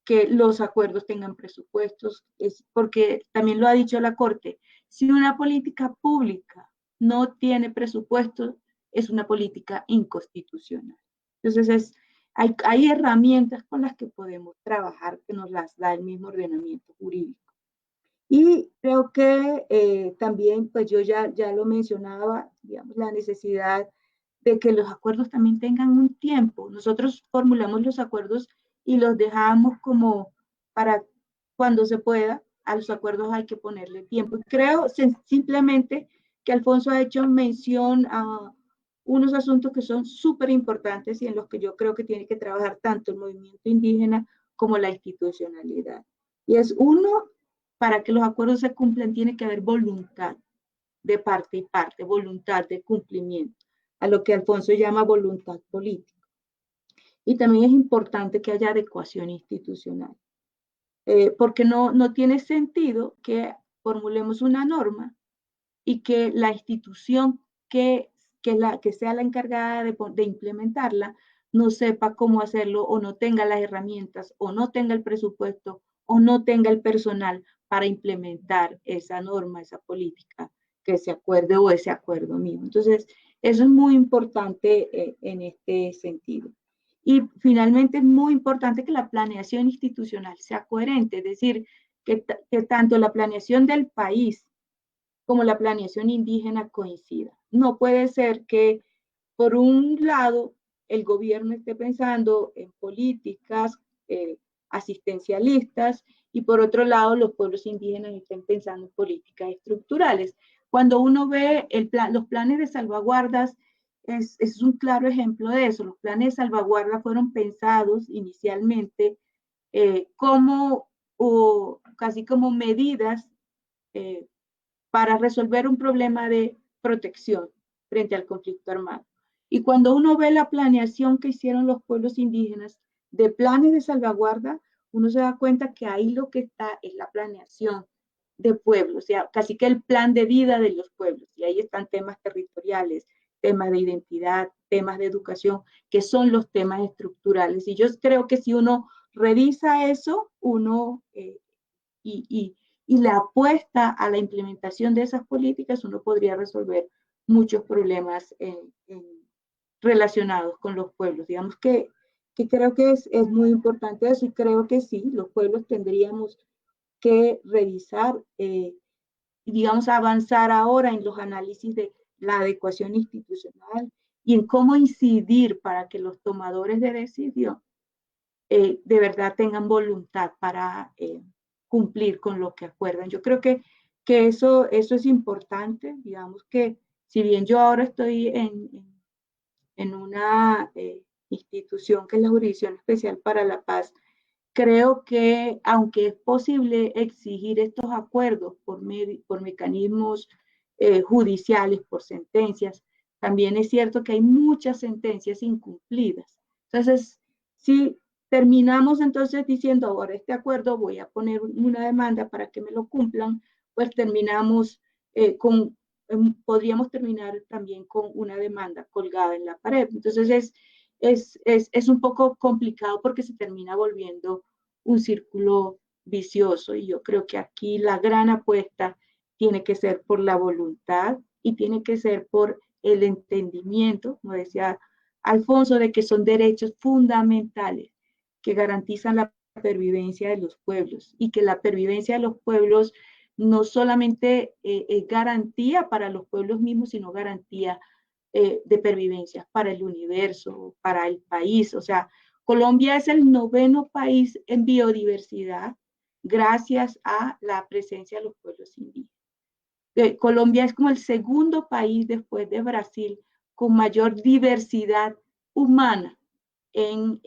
que los acuerdos tengan presupuestos, porque también lo ha dicho la Corte, si una política pública no tiene presupuesto, es una política inconstitucional. Entonces, hay herramientas con las que podemos trabajar, que nos las da el mismo ordenamiento jurídico. Y creo que también, pues yo ya lo mencionaba, digamos, la necesidad de que los acuerdos también tengan un tiempo. Nosotros formulamos los acuerdos y los dejamos como para cuando se pueda. A los acuerdos hay que ponerle tiempo. Y creo simplemente que Alfonso ha hecho mención a unos asuntos que son súper importantes y en los que yo creo que tiene que trabajar tanto el movimiento indígena como la institucionalidad. Y es uno, para que los acuerdos se cumplan, tiene que haber voluntad de parte y parte, voluntad de cumplimiento, a lo que Alfonso llama voluntad política. Y también es importante que haya adecuación institucional, porque no tiene sentido que formulemos una norma y que la institución que sea la encargada de implementarla no sepa cómo hacerlo o no tenga las herramientas o no tenga el presupuesto o no tenga el personal para implementar esa norma, esa política que se acuerde o ese acuerdo mío. Entonces, eso es muy importante en este sentido. Y finalmente es muy importante que la planeación institucional sea coherente, es decir, que tanto la planeación del país como la planeación indígena coincida. No puede ser que, por un lado, el gobierno esté pensando en políticas asistencialistas y por otro lado, los pueblos indígenas estén pensando en políticas estructurales. Cuando uno ve los planes de salvaguardas, es un claro ejemplo de eso. Los planes de salvaguarda fueron pensados inicialmente casi como medidas para resolver un problema de protección frente al conflicto armado. Y cuando uno ve la planeación que hicieron los pueblos indígenas de planes de salvaguarda, uno se da cuenta que ahí lo que está es la planeación de pueblos, o sea, casi que el plan de vida de los pueblos. Y ahí están temas territoriales, temas de identidad, temas de educación, que son los temas estructurales. Y yo creo que si uno revisa eso, y la apuesta a la implementación de esas políticas, uno podría resolver muchos problemas relacionados con los pueblos. Digamos que creo que es muy importante eso y creo que sí, los pueblos tendríamos que revisar, digamos, avanzar ahora en los análisis de la adecuación institucional y en cómo incidir para que los tomadores de decisión de verdad tengan voluntad para cumplir con lo que acuerdan. Yo creo que eso es importante, digamos que si bien yo ahora estoy en una institución que es la Jurisdicción Especial para la Paz, creo que aunque es posible exigir estos acuerdos por mecanismos judiciales, por sentencias, también es cierto que hay muchas sentencias incumplidas. Entonces, si terminamos entonces diciendo, ahora este acuerdo voy a poner una demanda para que me lo cumplan, pues terminamos podríamos terminar también con una demanda colgada en la pared. Entonces es un poco complicado porque se termina volviendo un círculo vicioso y yo creo que aquí la gran apuesta tiene que ser por la voluntad y tiene que ser por el entendimiento, como decía Alfonso, de que son derechos fundamentales que garantizan la pervivencia de los pueblos y que la pervivencia de los pueblos no solamente es garantía para los pueblos mismos, sino garantía de pervivencia para el universo, para el país. O sea, Colombia es el 9º país en biodiversidad gracias a la presencia de los pueblos indígenas. Colombia es como el 2º país después de Brasil con mayor diversidad humana en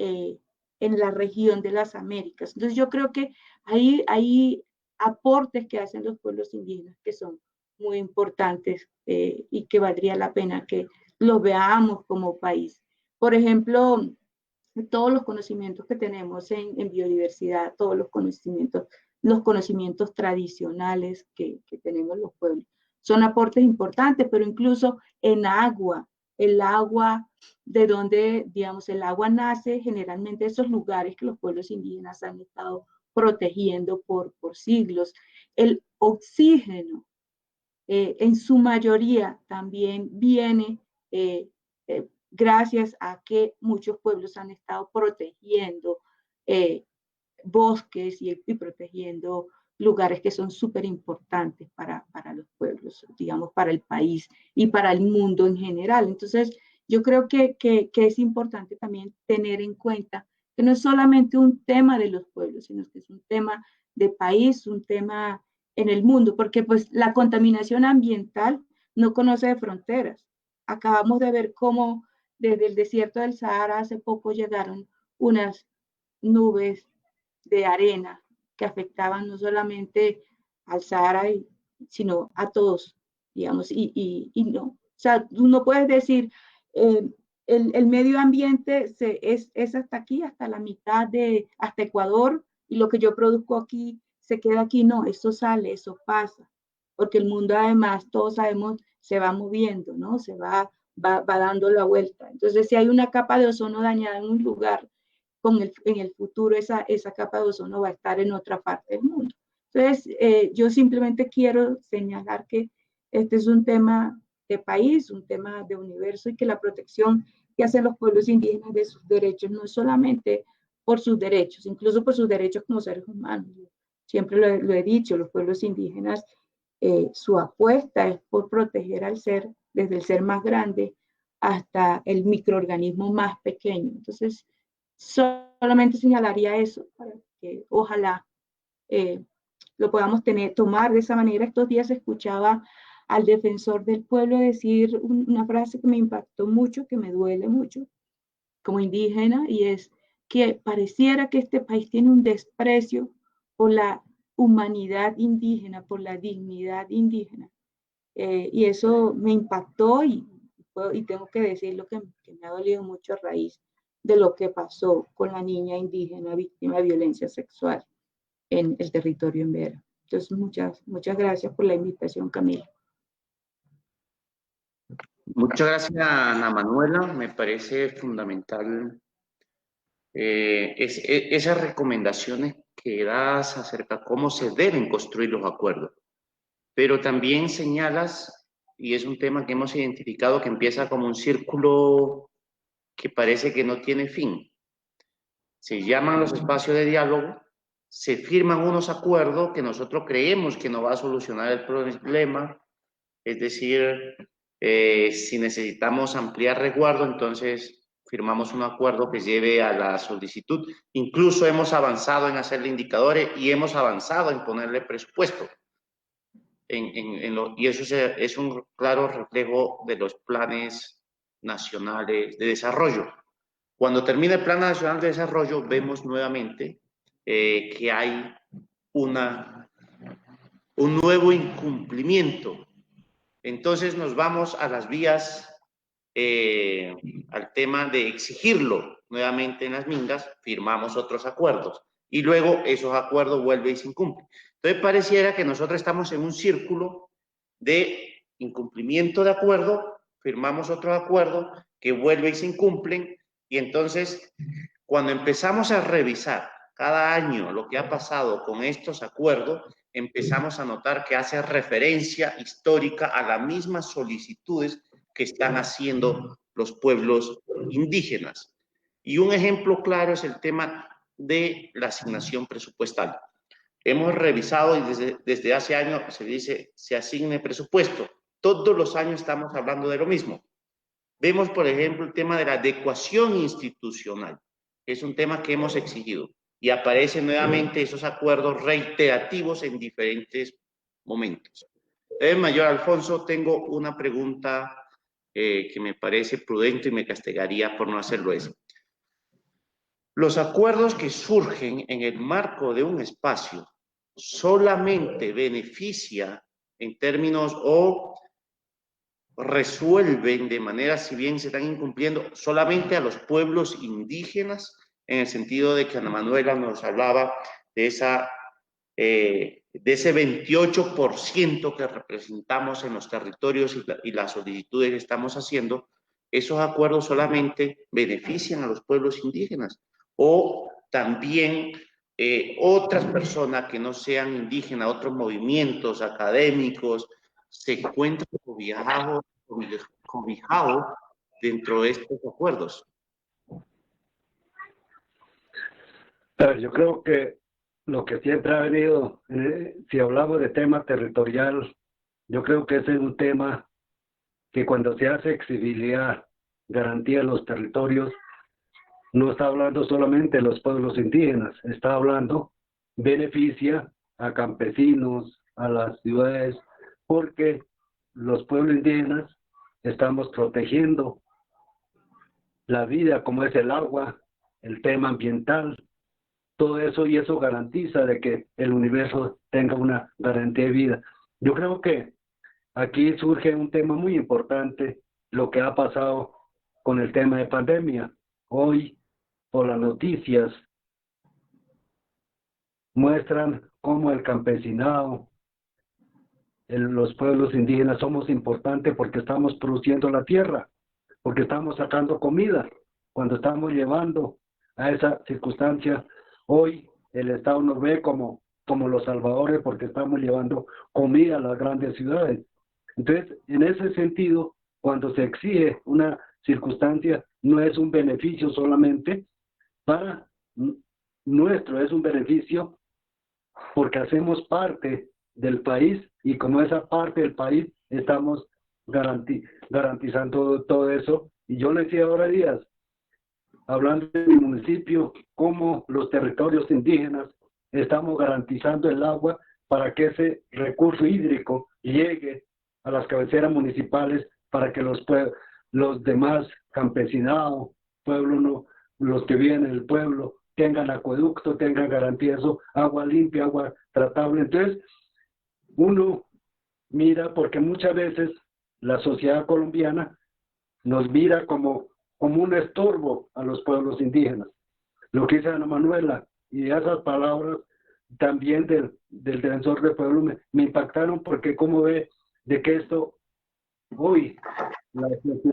la región de las Américas. Entonces yo creo que hay aportes que hacen los pueblos indígenas que son muy importantes y que valdría la pena que los veamos como país. Por ejemplo, todos los conocimientos que tenemos en biodiversidad, todos los conocimientos tradicionales que tenemos los pueblos, son aportes importantes, pero incluso en agua, el agua de donde, digamos, el agua nace, generalmente esos lugares que los pueblos indígenas han estado protegiendo por siglos. El oxígeno, en su mayoría, también viene gracias a que muchos pueblos han estado protegiendo bosques y protegiendo lugares que son súper importantes para los pueblos, digamos, para el país y para el mundo en general. Entonces, yo creo que es importante también tener en cuenta que no es solamente un tema de los pueblos, sino que es un tema de país, un tema en el mundo, porque pues la contaminación ambiental no conoce de fronteras. acabamos de ver cómo desde el desierto del Sahara hace poco llegaron unas nubes de arena que afectaban no solamente al Sahara, sino a todos, digamos, y no. O sea, tú no puedes decir, el medio ambiente es hasta aquí, hasta la mitad hasta Ecuador, y lo que yo produzco aquí se queda aquí. No, eso sale, eso pasa, porque el mundo además, todos sabemos, se va moviendo, ¿no? Va dando la vuelta. Entonces, si hay una capa de ozono dañada en un lugar, en el futuro esa capa de ozono va a estar en otra parte del mundo. Entonces, yo simplemente quiero señalar que este es un tema de país, un tema de universo, y que la protección que hacen los pueblos indígenas de sus derechos no es solamente por sus derechos, incluso por sus derechos como seres humanos. Siempre lo he dicho, los pueblos indígenas, su apuesta es por proteger al ser, desde el ser más grande hasta el microorganismo más pequeño. Entonces, solamente señalaría eso para que ojalá lo podamos tomar de esa manera. Estos días escuchaba al defensor del pueblo decir una frase que me impactó mucho, que me duele mucho como indígena, y es que pareciera que este país tiene un desprecio por la humanidad indígena, por la dignidad indígena. Y eso me impactó, y tengo que decirlo que me ha dolido mucho a raíz de lo que pasó con la niña indígena víctima de violencia sexual en el territorio Embera. Entonces, muchas gracias por la invitación, Camila.
Muchas gracias, Ana Manuela. Me parece fundamental esas recomendaciones que das acerca de cómo se deben construir los acuerdos. Pero también señalas, y es un tema que hemos identificado, que empieza como un círculo que parece que no tiene fin. Se llaman los espacios de diálogo, se firman unos acuerdos que nosotros creemos que no va a solucionar el problema, es decir, si necesitamos ampliar resguardo, entonces firmamos un acuerdo que lleve a la solicitud. Incluso hemos avanzado en hacerle indicadores y hemos avanzado en ponerle presupuesto. Y eso es un claro reflejo de los planes nacionales de desarrollo. Cuando termina el Plan Nacional de Desarrollo, vemos nuevamente que hay un nuevo incumplimiento. Entonces nos vamos a las vías, al tema de exigirlo nuevamente en las mingas, firmamos otros acuerdos y luego esos acuerdos vuelven y se incumplen. Entonces pareciera que nosotros estamos en un círculo de incumplimiento de acuerdo, firmamos otro acuerdo que vuelve y se incumplen, y entonces cuando empezamos a revisar cada año lo que ha pasado con estos acuerdos, empezamos a notar que hace referencia histórica a las mismas solicitudes que están haciendo los pueblos indígenas. Y un ejemplo claro es el tema de la asignación presupuestal. Hemos revisado, y desde hace años se dice, se asigne presupuesto. Todos los años estamos hablando de lo mismo. Vemos, por ejemplo, el tema de la adecuación institucional. Es un tema que hemos exigido. Y aparecen nuevamente esos acuerdos reiterativos en diferentes momentos. Mayor Alfonso, tengo una pregunta que me parece prudente y me castigaría por no hacerlo eso. Los acuerdos que surgen en el marco de un espacio solamente beneficia en términos o resuelven de manera, si bien se están incumpliendo, solamente a los pueblos indígenas, en el sentido de que Ana Manuela nos hablaba de ese 28% que representamos en los territorios y las solicitudes que estamos haciendo. Esos acuerdos solamente benefician a los pueblos indígenas, o también otras personas que no sean indígenas, otros movimientos académicos, se encuentran cobijados dentro de estos acuerdos.
Yo creo que lo que siempre ha venido, si hablamos de tema territorial, yo creo que ese es un tema que cuando se hace exigibilidad, garantía de los territorios, no está hablando solamente de los pueblos indígenas, está hablando beneficia a campesinos, a las ciudades, porque los pueblos indígenas estamos protegiendo la vida como es el agua, el tema ambiental, todo eso, y eso garantiza de que el universo tenga una garantía de vida. Yo creo que aquí surge un tema muy importante, lo que ha pasado con el tema de pandemia. Hoy, por las noticias, muestran cómo el campesinado, los pueblos indígenas somos importantes porque estamos produciendo la tierra, porque estamos sacando comida, cuando estamos llevando a esa circunstancia. Hoy el Estado nos ve como los salvadores porque estamos llevando comida a las grandes ciudades. Entonces, en ese sentido, cuando se exige una circunstancia, no es un beneficio solamente para nuestro, es un beneficio porque hacemos parte del país, y como esa parte del país estamos garantizando todo eso. Y yo le decía ahora días, hablando de mi municipio, cómo los territorios indígenas estamos garantizando el agua para que ese recurso hídrico llegue a las cabeceras municipales, para que los demás campesinados, pueblos, no, los que viven en el pueblo, tengan acueducto, tengan garantía de eso, agua limpia, agua tratable. Entonces, uno mira, porque muchas veces la sociedad colombiana nos mira como un estorbo a los pueblos indígenas. Lo que dice Ana Manuela, y esas palabras también del defensor del pueblo me impactaron, porque como ve de que esto hoy la sociedad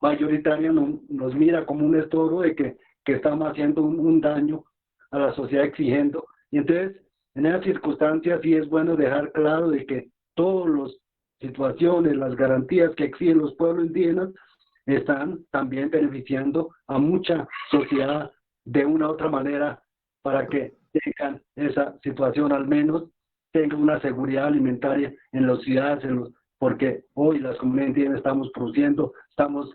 mayoritaria nos mira como un estorbo, de que estamos haciendo un daño a la sociedad exigiendo. Y entonces, en esas circunstancias sí es bueno dejar claro de que todas las situaciones, las garantías que exigen los pueblos indígenas están también beneficiando a mucha sociedad de una u otra manera, para que tengan esa situación, al menos tengan una seguridad alimentaria en las ciudades, porque hoy las comunidades indígenas estamos produciendo, estamos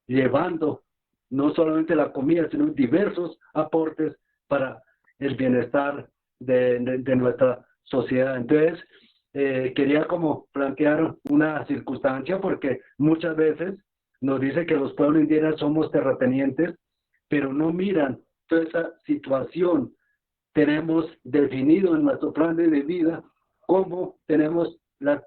llevando no solamente la comida, sino diversos aportes para el bienestar de nuestra sociedad. Entonces, quería como plantear una circunstancia, porque muchas veces nos dice que los pueblos indígenas somos terratenientes, pero no miran toda esa situación. Tenemos definido en nuestro plan de vida cómo tenemos la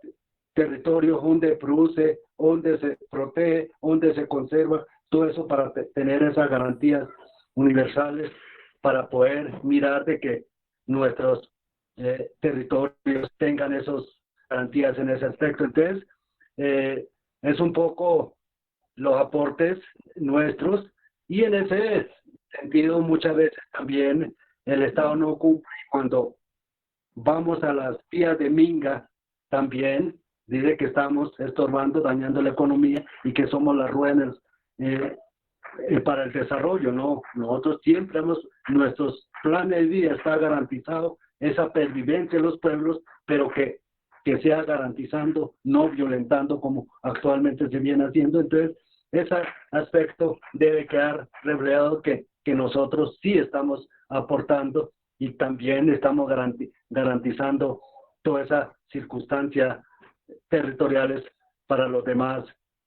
territorio donde produce, donde se protege, donde se conserva, todo eso para tener esas garantías universales, para poder mirar de que nuestros territorios tengan esas garantías en ese aspecto. Entonces, es un poco los aportes nuestros, y en ese sentido muchas veces también el Estado no cumple. Cuando vamos a las vías de Minga, también dice que estamos estorbando, dañando la economía, y que somos las ruedas para el desarrollo. No, nosotros siempre nuestros planes de vida está garantizado esa pervivencia de los pueblos, pero que sea garantizando, no violentando como actualmente se viene haciendo. Entonces, ese aspecto debe quedar reflejado, que nosotros sí estamos aportando, y también estamos garantizando toda esa circunstancia territoriales para los demás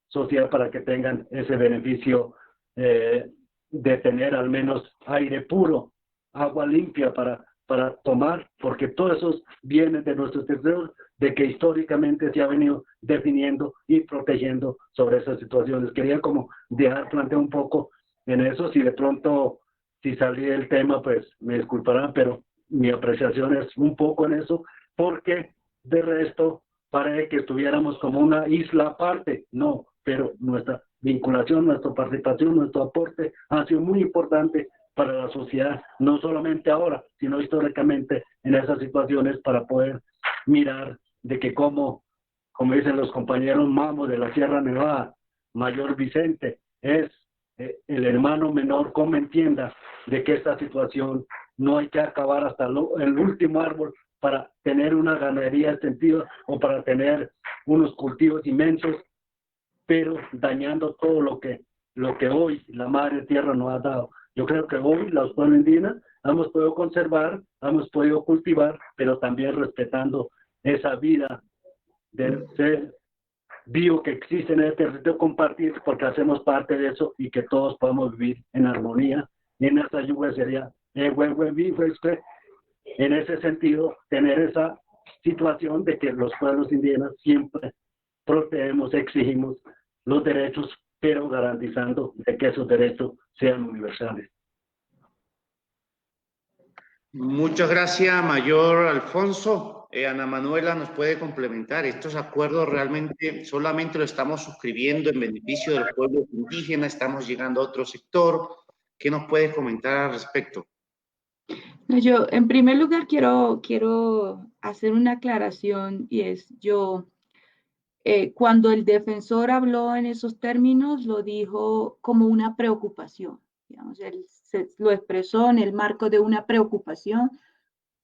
sociedades, para que tengan ese beneficio de tener al menos aire puro, agua limpia para tomar, porque todos esos vienen de nuestros territorios, de que históricamente se ha venido definiendo y protegiendo sobre esas situaciones. Quería como dejar plantear un poco en eso. Si de pronto, si salí del tema, pues me disculparán, pero mi apreciación es un poco en eso, porque de resto parece que estuviéramos como una isla aparte. No, pero nuestra vinculación, nuestra participación, nuestro aporte ha sido muy importante para la sociedad, no solamente ahora, sino históricamente en esas situaciones, para poder mirar de que como dicen los compañeros Mamo de la Sierra Nevada, Mayor Vicente, es el hermano menor, como entienda de que esta situación no hay que acabar hasta el último árbol para tener una ganadería extensiva, o para tener unos cultivos inmensos, pero dañando todo lo que hoy la madre tierra nos ha dado. Yo creo que hoy los pueblos indígenas hemos podido conservar, hemos podido cultivar, pero también respetando esa vida del ser vivo que existe en el territorio, compartir, porque hacemos parte de eso y que todos podamos vivir en armonía. Y en esa lluvia sería, en ese sentido, tener esa situación de que los pueblos indígenas siempre protegemos, exigimos los derechos, pero garantizando de que esos derechos sean universales.
Muchas gracias, Mayor Alfonso. Ana Manuela nos puede complementar. Estos acuerdos realmente solamente lo estamos suscribiendo en beneficio de los pueblos indígenas, estamos llegando a otro sector. ¿Qué nos puedes comentar al respecto?
Yo, en primer lugar, quiero hacer una aclaración y es, cuando el defensor habló en esos términos, lo dijo como una preocupación. Digamos, él lo expresó en el marco de una preocupación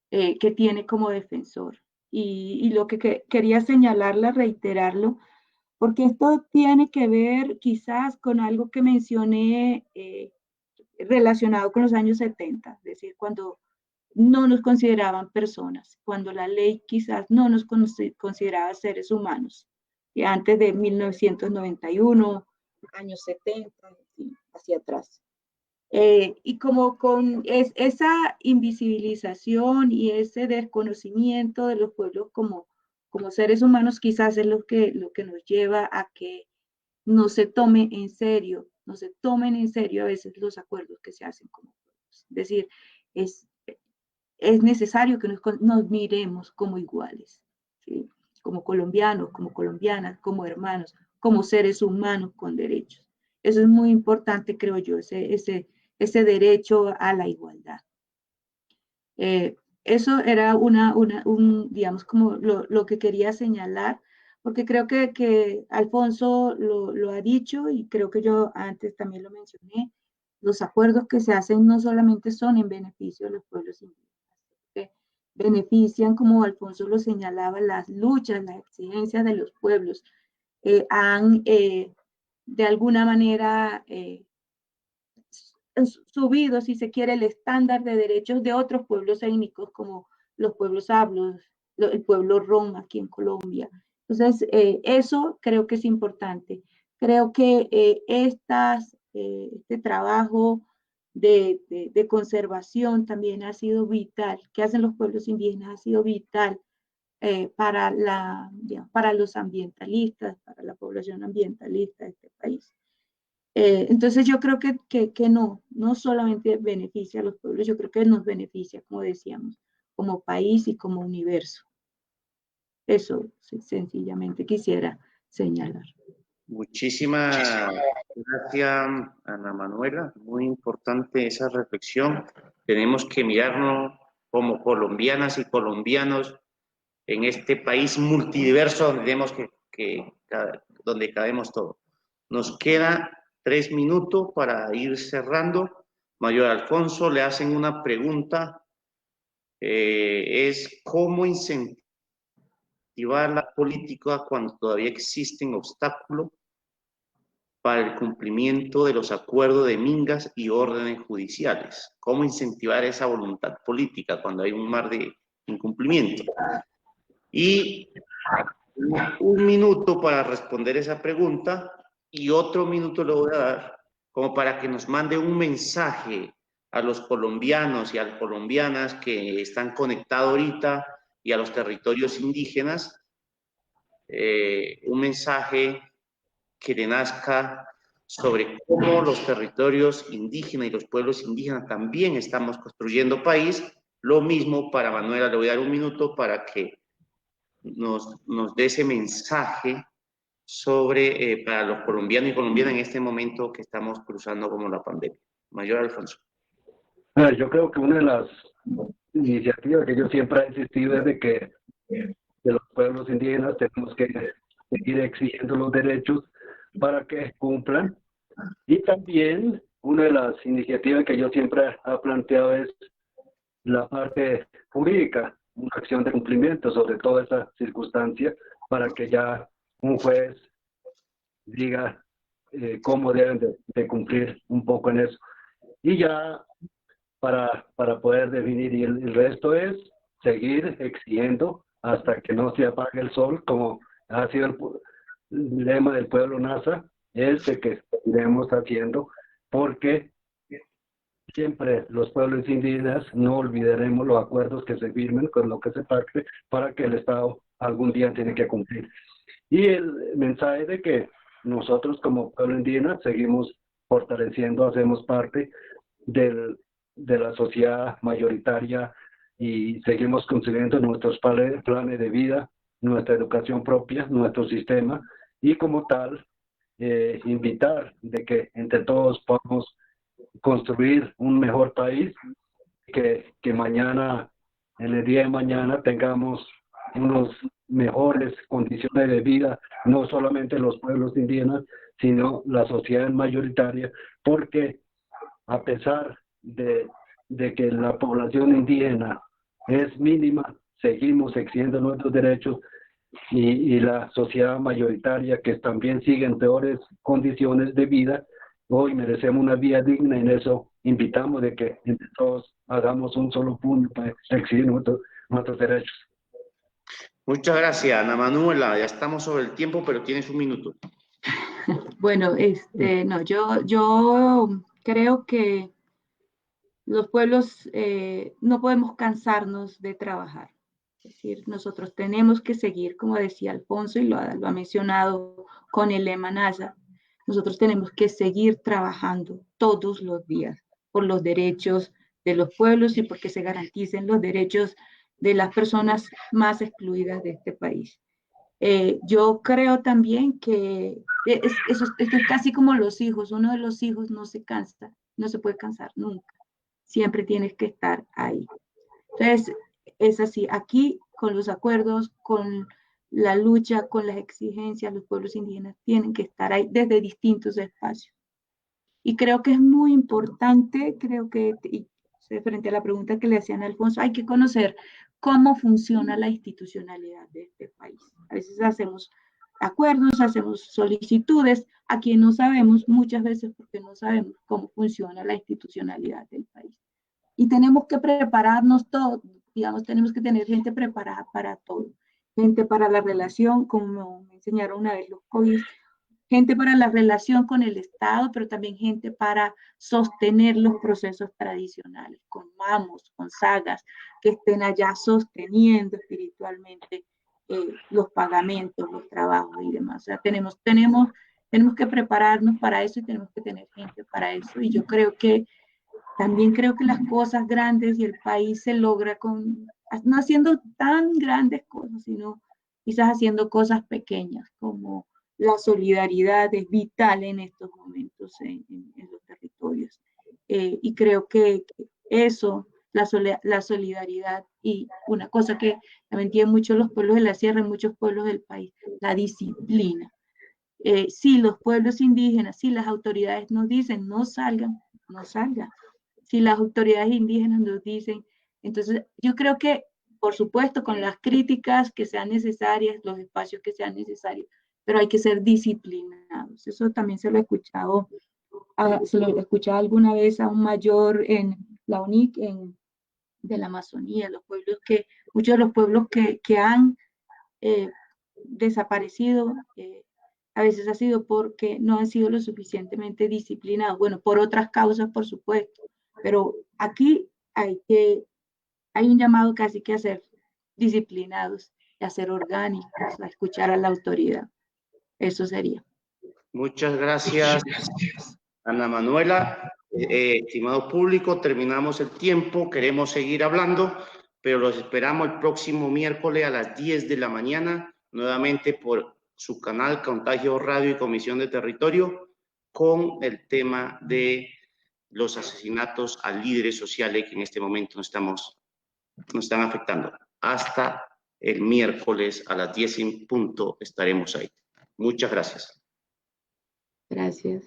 que tiene como defensor. Y lo que quería señalarle, reiterarlo, porque esto tiene que ver quizás con algo que mencioné relacionado con los años 70, es decir, cuando no nos consideraban personas, cuando la ley quizás no nos consideraba seres humanos, y antes de 1991, años 70, hacia atrás. Y como con esa invisibilización y ese desconocimiento de los pueblos como seres humanos, quizás es lo que nos lleva a que no se tomen en serio a veces los acuerdos que se hacen como pueblos. Es decir, es necesario que nos miremos como iguales, ¿sí? Como colombianos, como colombianas, como hermanos, como seres humanos con derechos. Eso es muy importante, creo yo, ese derecho a la igualdad. Eso era digamos, como lo que quería señalar, porque creo que Alfonso lo ha dicho y creo que yo antes también lo mencioné. Los acuerdos que se hacen no solamente son en beneficio de los pueblos indígenas, que benefician, como Alfonso lo señalaba, las luchas, las exigencias de los pueblos, han de alguna manera subido, si se quiere, el estándar de derechos de otros pueblos étnicos, como los pueblos hablos, el pueblo rom aquí en Colombia. Entonces, eso creo que es importante. Creo que este trabajo de conservación también ha sido vital, que hacen los pueblos indígenas, ha sido vital para los ambientalistas, para la población ambientalista de este país. Entonces yo creo que no solamente beneficia a los pueblos, yo creo que nos beneficia, como decíamos, como país y como universo. Eso sencillamente quisiera señalar.
Muchísimas gracias, Ana Manuela. Muy importante esa reflexión. Tenemos que mirarnos como colombianas y colombianos en este país multidiverso donde tenemos donde cabemos todos. Nos queda 3 minutos para ir cerrando. Mayor Alfonso, le hacen una pregunta. Es cómo incentivar la política cuando todavía existen obstáculos para el cumplimiento de los acuerdos de Mingas y órdenes judiciales. ¿Cómo incentivar esa voluntad política cuando hay un mar de incumplimiento? Y 1 minuto para responder esa pregunta y otro minuto le voy a dar como para que nos mande un mensaje a los colombianos y a las colombianas que están conectados ahorita y a los territorios indígenas, un mensaje que le nazca sobre cómo los territorios indígenas y los pueblos indígenas también estamos construyendo país. Lo mismo para Manuela, le voy a dar 1 minuto para que nos dé ese mensaje sobre para los colombianos y colombianas en este momento que estamos cruzando como la pandemia. Mayor Alfonso.
Yo creo que una de las iniciativas que yo siempre he insistido es de que de los pueblos indígenas tenemos que seguir exigiendo los derechos para que cumplan. Y también una de las iniciativas que yo siempre he planteado es la parte jurídica, una acción de cumplimiento sobre toda esa circunstancia para que ya un juez diga cómo deben de cumplir un poco en eso. Y ya para poder definir, y el resto es seguir exigiendo hasta que no se apague el sol, como ha sido lema del pueblo NASA es de que seguiremos haciendo, porque siempre los pueblos indígenas no olvidaremos los acuerdos que se firmen con lo que se pacte para que el Estado algún día tiene que cumplir. Y el mensaje de que nosotros como pueblo indígena seguimos fortaleciendo, hacemos parte de la sociedad mayoritaria y seguimos construyendo nuestros planes de vida, nuestra educación propia, nuestro sistema, y como tal, invitar de que entre todos podamos construir un mejor país, que mañana, en el día de mañana, tengamos unas mejores condiciones de vida, no solamente los pueblos indígenas, sino la sociedad mayoritaria, porque a pesar de que la población indígena es mínima, seguimos exigiendo nuestros derechos, y la sociedad mayoritaria, que también sigue en peores condiciones de vida, hoy merecemos una vida digna, y en eso invitamos de que entre todos hagamos un solo puño para exigir nuestros derechos.
Muchas gracias, Ana Manuela. Ya estamos sobre el tiempo, pero tienes un minuto.
Bueno, no, yo creo que los pueblos no podemos cansarnos de trabajar. Es decir, nosotros tenemos que seguir, como decía Alfonso, y lo ha mencionado con el lema NASA, nosotros tenemos que seguir trabajando todos los días por los derechos de los pueblos y porque se garanticen los derechos de las personas más excluidas de este país. Yo creo también que esto es casi como los hijos. Uno de los hijos no se cansa, no se puede cansar nunca. Siempre tienes que estar ahí. Entonces, es así. Aquí, con los acuerdos, con la lucha, con las exigencias, los pueblos indígenas tienen que estar ahí desde distintos espacios. Y creo que es muy importante, frente a la pregunta que le hacían a Alfonso, hay que conocer cómo funciona la institucionalidad de este país. A veces hacemos acuerdos, hacemos solicitudes, aquí no sabemos, muchas veces porque no sabemos cómo funciona la institucionalidad del país. Y tenemos que prepararnos todos, digamos, tenemos que tener gente preparada para todo. Gente para la relación, como me enseñaron una vez los COVID, gente para la relación con el Estado, pero también gente para sostener los procesos tradicionales, con mamos, con sagas, que estén allá sosteniendo espiritualmente los pagamentos, los trabajos y demás. O sea, tenemos que prepararnos para eso y tenemos que tener gente para eso. Y yo también creo que las cosas grandes y el país se logra no haciendo tan grandes cosas, sino quizás haciendo cosas pequeñas, como la solidaridad es vital en estos momentos en los territorios. Y creo que eso, la solidaridad, y una cosa que también tienen muchos los pueblos de la sierra y muchos pueblos del país, la disciplina. Si los pueblos indígenas, si las autoridades nos dicen no salgan, no salgan. Si las autoridades indígenas nos dicen, entonces yo creo que, por supuesto, con las críticas que sean necesarias, los espacios que sean necesarios, pero hay que ser disciplinados. Eso también se lo he escuchado alguna vez a un mayor en la UNIC de la Amazonía, muchos de los pueblos que han desaparecido, a veces ha sido porque no han sido lo suficientemente disciplinados. Bueno, por otras causas, por supuesto, pero aquí hay un llamado casi que a ser disciplinados, a ser orgánicos, a escuchar a la autoridad. Eso sería.
Muchas gracias, Ana Manuela. Estimado público, terminamos el tiempo. Queremos seguir hablando, pero los esperamos el próximo miércoles a las 10 de la mañana, nuevamente por su canal Contagio Radio y Comisión de Territorio, con el tema de los asesinatos a líderes sociales que en este momento nos están afectando. Hasta el miércoles a las 10 en punto estaremos ahí. Muchas gracias.
Gracias.